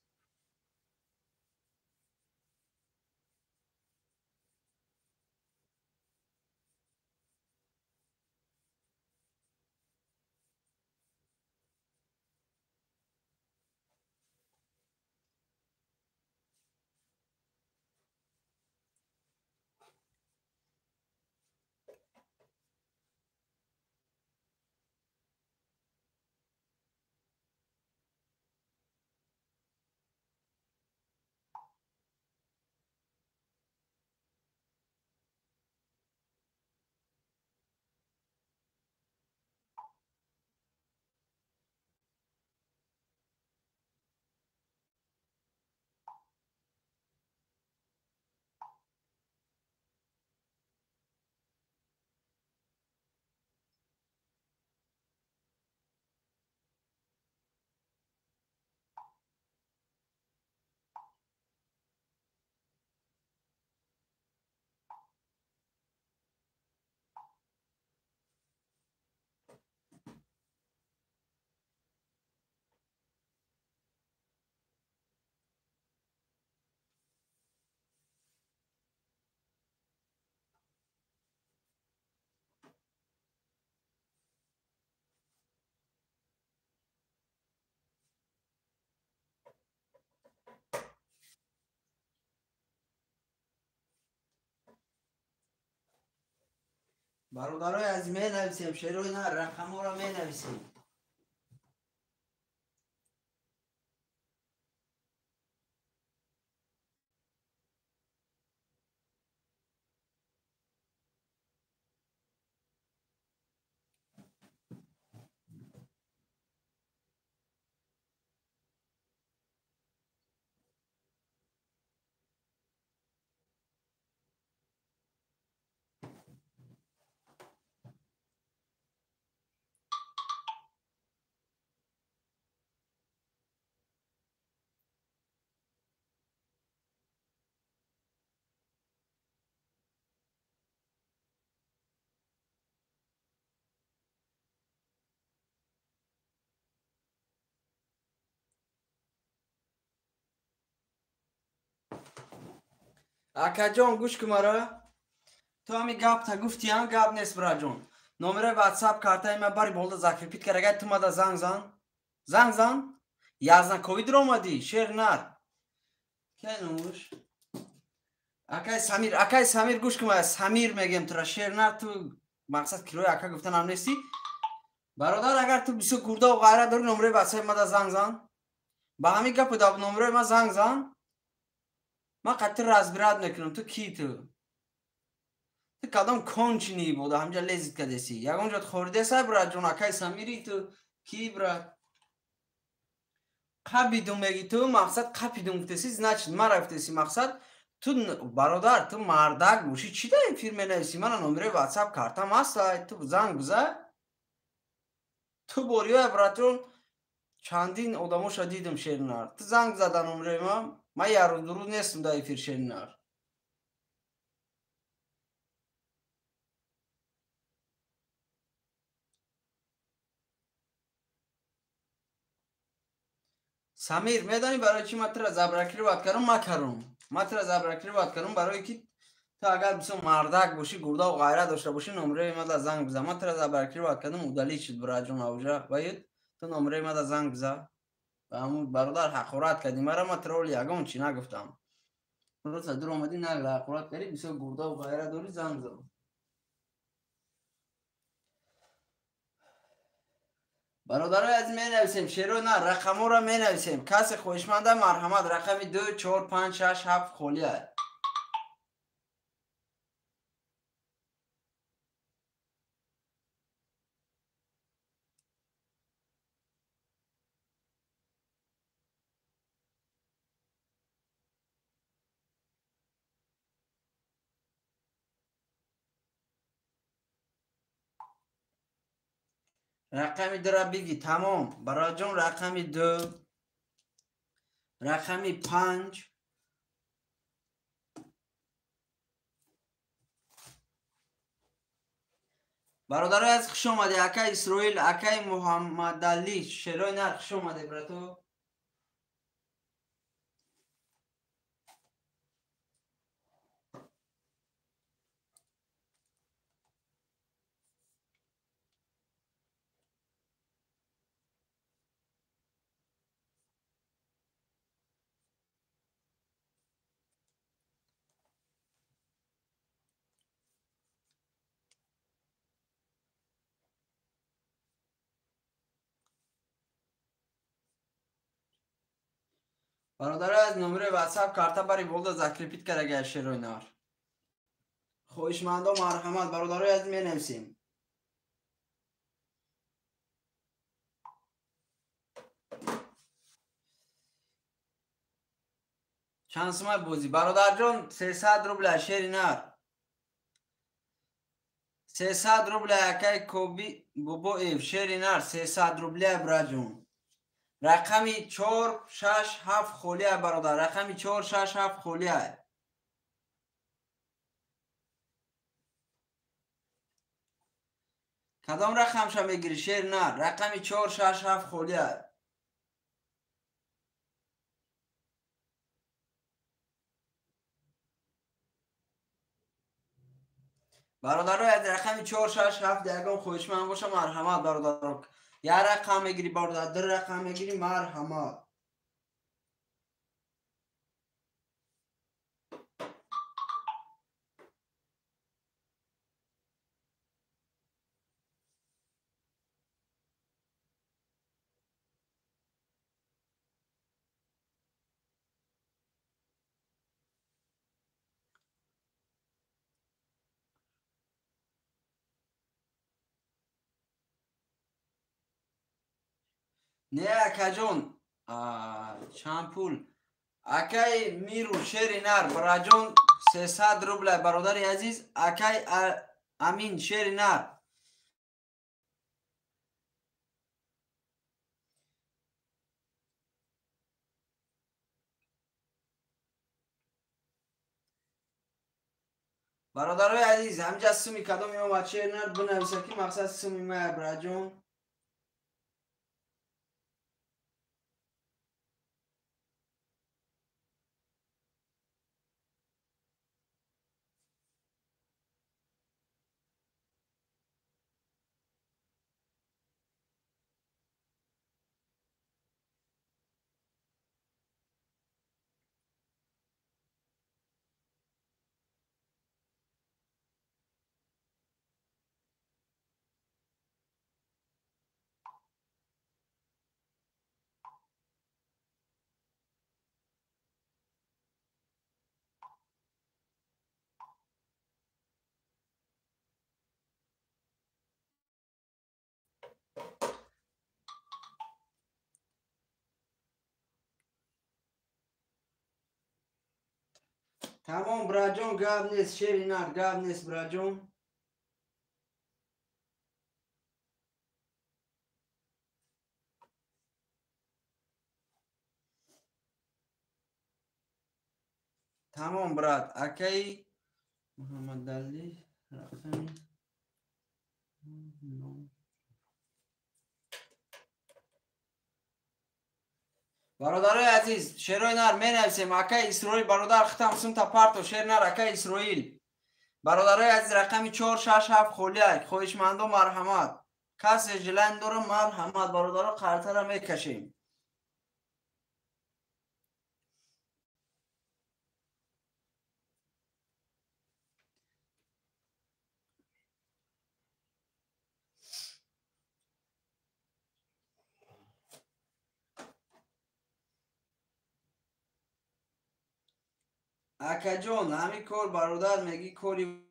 برادرای عزیز می نویسیم شروع نه رقم ها را می نویسیم. اکا جان گوش که مرا تو همی گپ تا گفتی هم گپ نیست برا جان. نمره واتساپ کارتای من باری بولده زاکر کرد اگر تو مادا زنگ زن یازن کوید رو اومدی شیر نر که نموش اکای سمیر گوش که مرا سمیر میگم تو را شیر نر تو مقصد کیلوی اکا گفتن هم نیستی برادر. اگر تو بسیار گرده و غیره داری نمره واتساپ مادا زنگ زن با همی گپ دا نمره ما زنگ زن ما قطر راز براد نکنم. تو کی تو کدام کنچنی بوده همجا لذت کدیسی یکون جد خورده سای براد جون اکای سمیری تو کی براد قبیدون میگی تو مقصد قبیدون گفتسی نچید ما رفتسی مقصد تو برادر تو مردک بوشی چی دا این فیلم نویسی من نمره واتساپ کارتم هست تو زنگ بزن تو بوریو براتون چندین آدموشا دیدم شیرنار تو زنگ زدن نمره ما یارو درو نیستم دا فیر شیرنار самир медонӣ барои чӣ ман тра забракӣ бад кардам макардам. Ман тра забракӣ бад кардам барои ки ту агар бисёр мардак бошӣ, гурдаву ғайрат дошта бошӣ, номераи мада занг бизан. Ман тра забракӣ бад кардам, удалӣ шуд бираҷон авҷа. Ваид ту номераи мада занг биза. Ба ҳамун бародар ҳақорат кардӣ мара, ман тро ягон чӣ нагуфтам. Просто дур омадӣ нагла ҳақорат кардӣ, бисёр гурдаву ғайрат дорӣ, занг зад. бародарои азиз менависем, шерои на рақамҳоро менависем. Касе хоҳишманда марҳамат, рақами 2 4 5 6 7 холия. рақами 2ро биги, тамом. Бароҷон рақами 2, рақами 5. бародарои аз хуш омадед, акай Исроил, акай Муҳаммадалӣ, шерои нар хуш омадед брату. бародарои аз номераи ватсап карта бари волда закрепит карагия шерои нар. хоҳишмандо марҳамат, бародарои аз менависем. чанд сумай бозӣ? Бародарҷон 300 рубля шери нар. 300 рубля акай Коби Бобоев, шери нар 300 рубля браҷон. рақами 467 холия бародар, рақами 467 холия. кадом рақамша мегирӣ шери нар? рақами 467 холия. бародарои аз рақами 467 ягон хоҳишманд боша марҳамат бародаро. як рақам мегирӣ бародар, ду рақам мегирӣ марҳамат. не акаҷон, чанд пул? акай Миру шери нар браҷон 300 рубля бародари азиз. акай Амин шери нар. бародарои азиз, ҳамҷа суми кадоми омад шери нар бинависа ки мақсад суми мая браҷон. тамом браҷон, гап нест шери нар, гап нест браҷон. тамом брат, акай Муҳаммадалӣ рақами برادرای عزیز شعرهای نر می نویسیم. اکای اسرائیل برادر ختم سمت پارت و شعر نر اکای اسرائیل. برادرای عزیز رقمی 467 خولیک خویشمند و مرحمت. کسی جلند دارم مرحمت. برادرها قرطه را میکشیم. اکا جون همی کار برادر میگی کاری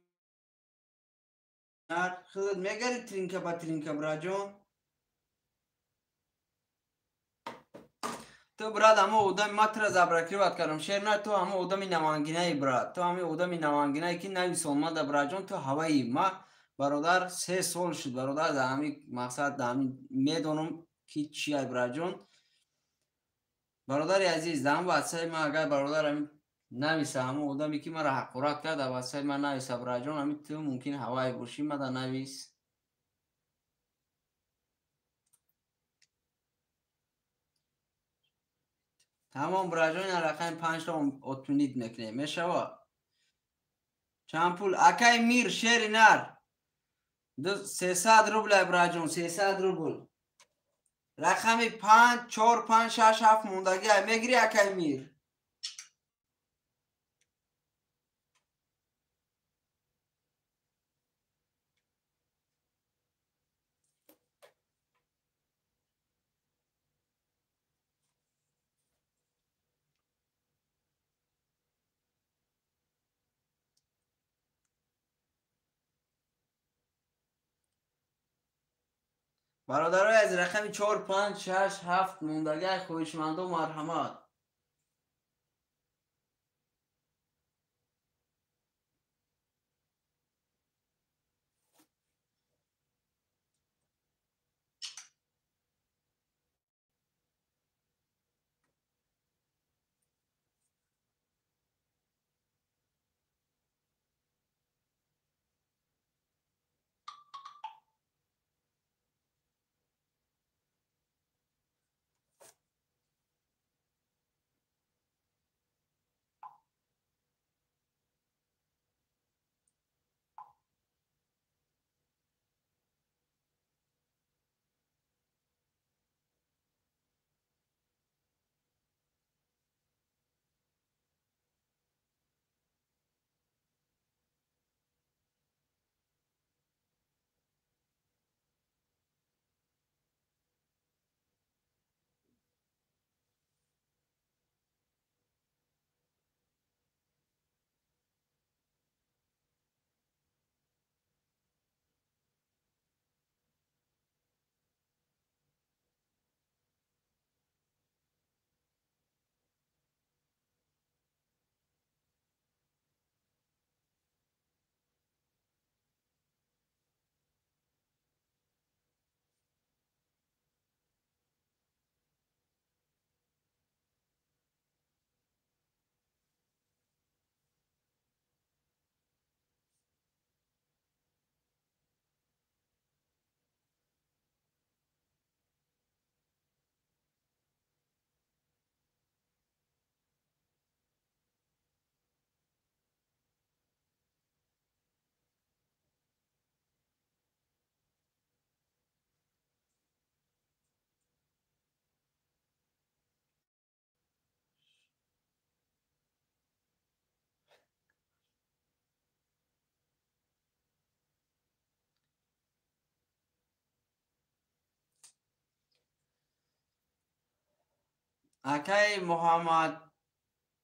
خودت میگری ترینکه با ترینکه برا جون. تو براد همه اودم ماتر زبرکی بات کردم شیر نه تو همه اودمی نمانگینه براد تو همه اودمی نمانگینه که نویس اومده برا جون تو هوایی ما برادر 3 سال شد برادر در همی مقصد در همی میدونم که چیه برا جون. برادر عزیز در هم واسه ما اگر برادر همی نویسه همه اودمی که مرا حقورت کرده واسه ما نویسه برا جون همی تو ممکن هوایی باشی ما در نویس. تمام براجون رقم 5 تا اتمنید نکنه میشوا چند پول اکای میر شیر نر 300 روبل براجون 300 روبل رقم 5 4 5 6 7 موندگی میگیری اکای میر. برادرای از رقم 4 5 6 7 موندگی خویشمند و مرحمت.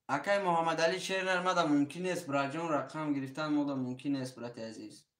اکای محمد علی شیر نر مده ممکن نیست براجون رقم گرفتن مده ممکن نیست برات عزیز.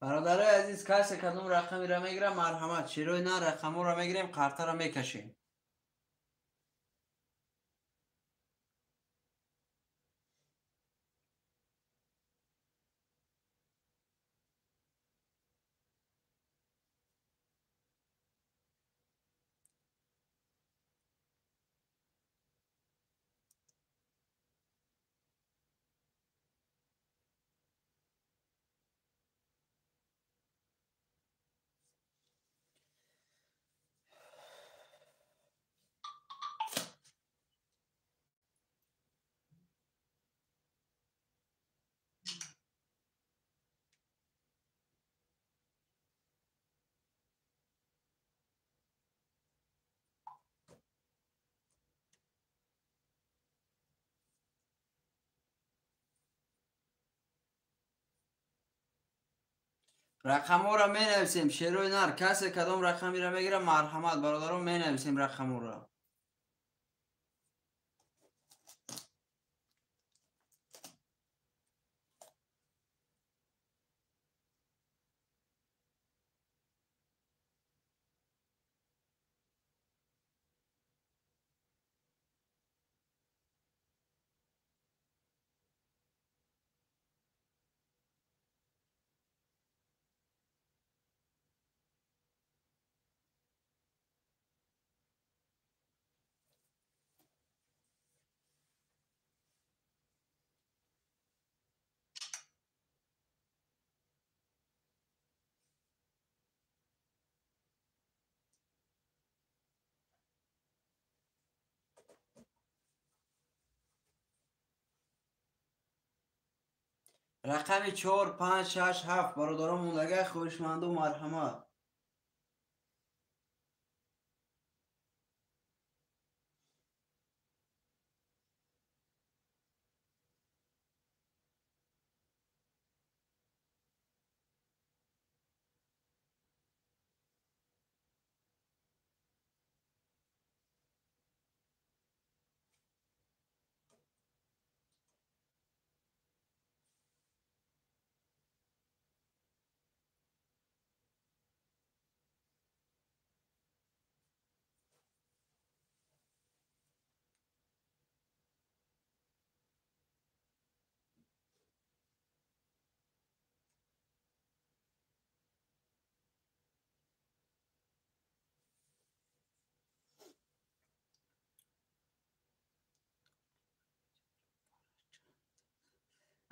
برادرای عزیز کسی کدوم رقمی را میگیره مرحمت، شیروی نه رقمو را میگیریم، کارتا را میکشیم. رقمو را می نویسیم، شیروی نر کسی کدوم رقمی را میگیره مرحمت، برادران می نویسیم رقمو را. رقمی 4 5 6 7 برادران موندگه خوشمند و مرحمت.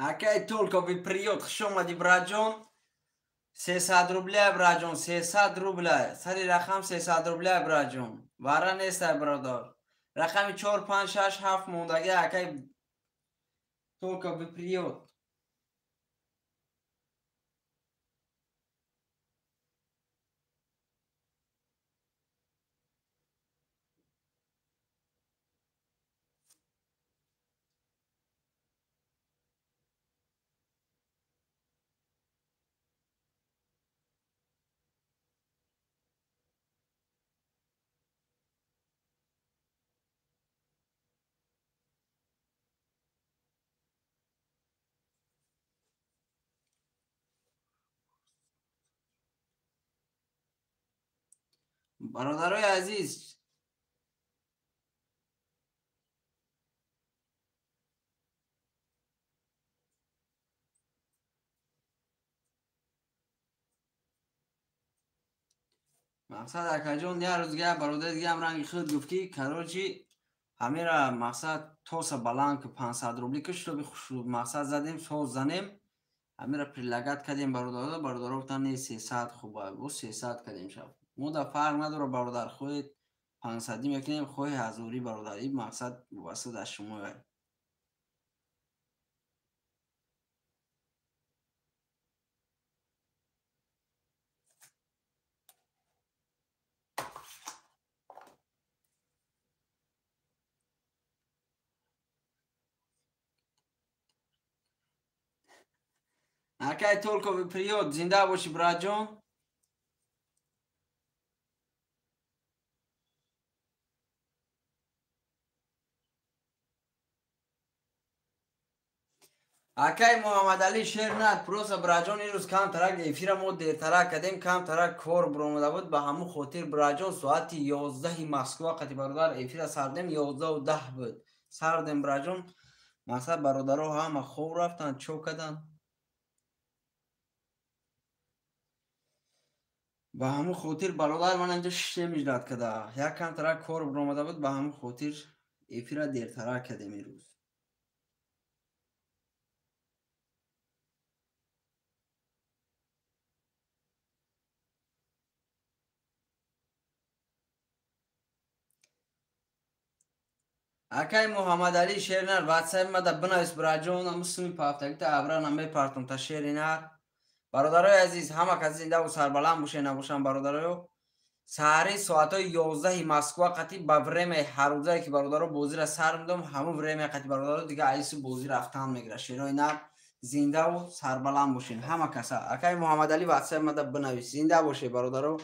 اکی تولکو بی پریود خوش اومدی براجون. 300 روبله براجون، 300 روبله سری رقم 300 روبله براجون واره نیست برادر. رقمی 4 5 6 7 موندگی اکی تولکو بی پریود. برادرای عزیز مقصد اکجون یه روز دیگه برادر دیگه هم رنگ خود گفتی کروچی همه را مقصد توس بلند که 500 روبلی کشت و خوش مقصد زدیم سوز زنیم همه را پرلگت کردیم برادر گفتن نه 300 خوبه و 300 کردیم شب مودا فرق نداره برادر خود 500 میکنیم خود حضوری برادری مقصد واسه از شما اکی تولکو به پریود زنده باشی براجون. акай муҳаммадалӣ шер над просто бураҷон ин рӯз камтарак эфира мо дертарак кардем, камтарак кор буромада буд. Ба ҳамун хотир бураҷон соати 11 Москва вақти бародар эфира сар дем 11:10 буд. Сар дем бураҷон. Мақсад бародаро ҳама хоб рафтанд, чо карданд. Ба ҳамун хотир бародар ман инҷо шише мижрат када. Як камтарак кор буромада буд, ба ҳамун хотир эфира дертарак кардем имрӯз. акай муҳаммадалӣ шернар ватсайп мада бинавис бураҷон амусуми пафтагита абра намепартонта шеринар. бародарои азиз, ҳама кас зиндаву сарбаланд бошед набошанд бародароё. саҳари соатҳои 11 Москва қати ба времяи ҳаррӯзае ки бародаро бозира сар мидом, ҳамун времяе қати бародаро дига айси бозӣ рафтан мегирад. Шерои нар зиндаву сарбаланд бошед ҳама каса. акай муҳаммадалӣ ватсайп мада бинавис. Зинда бошед бародаро.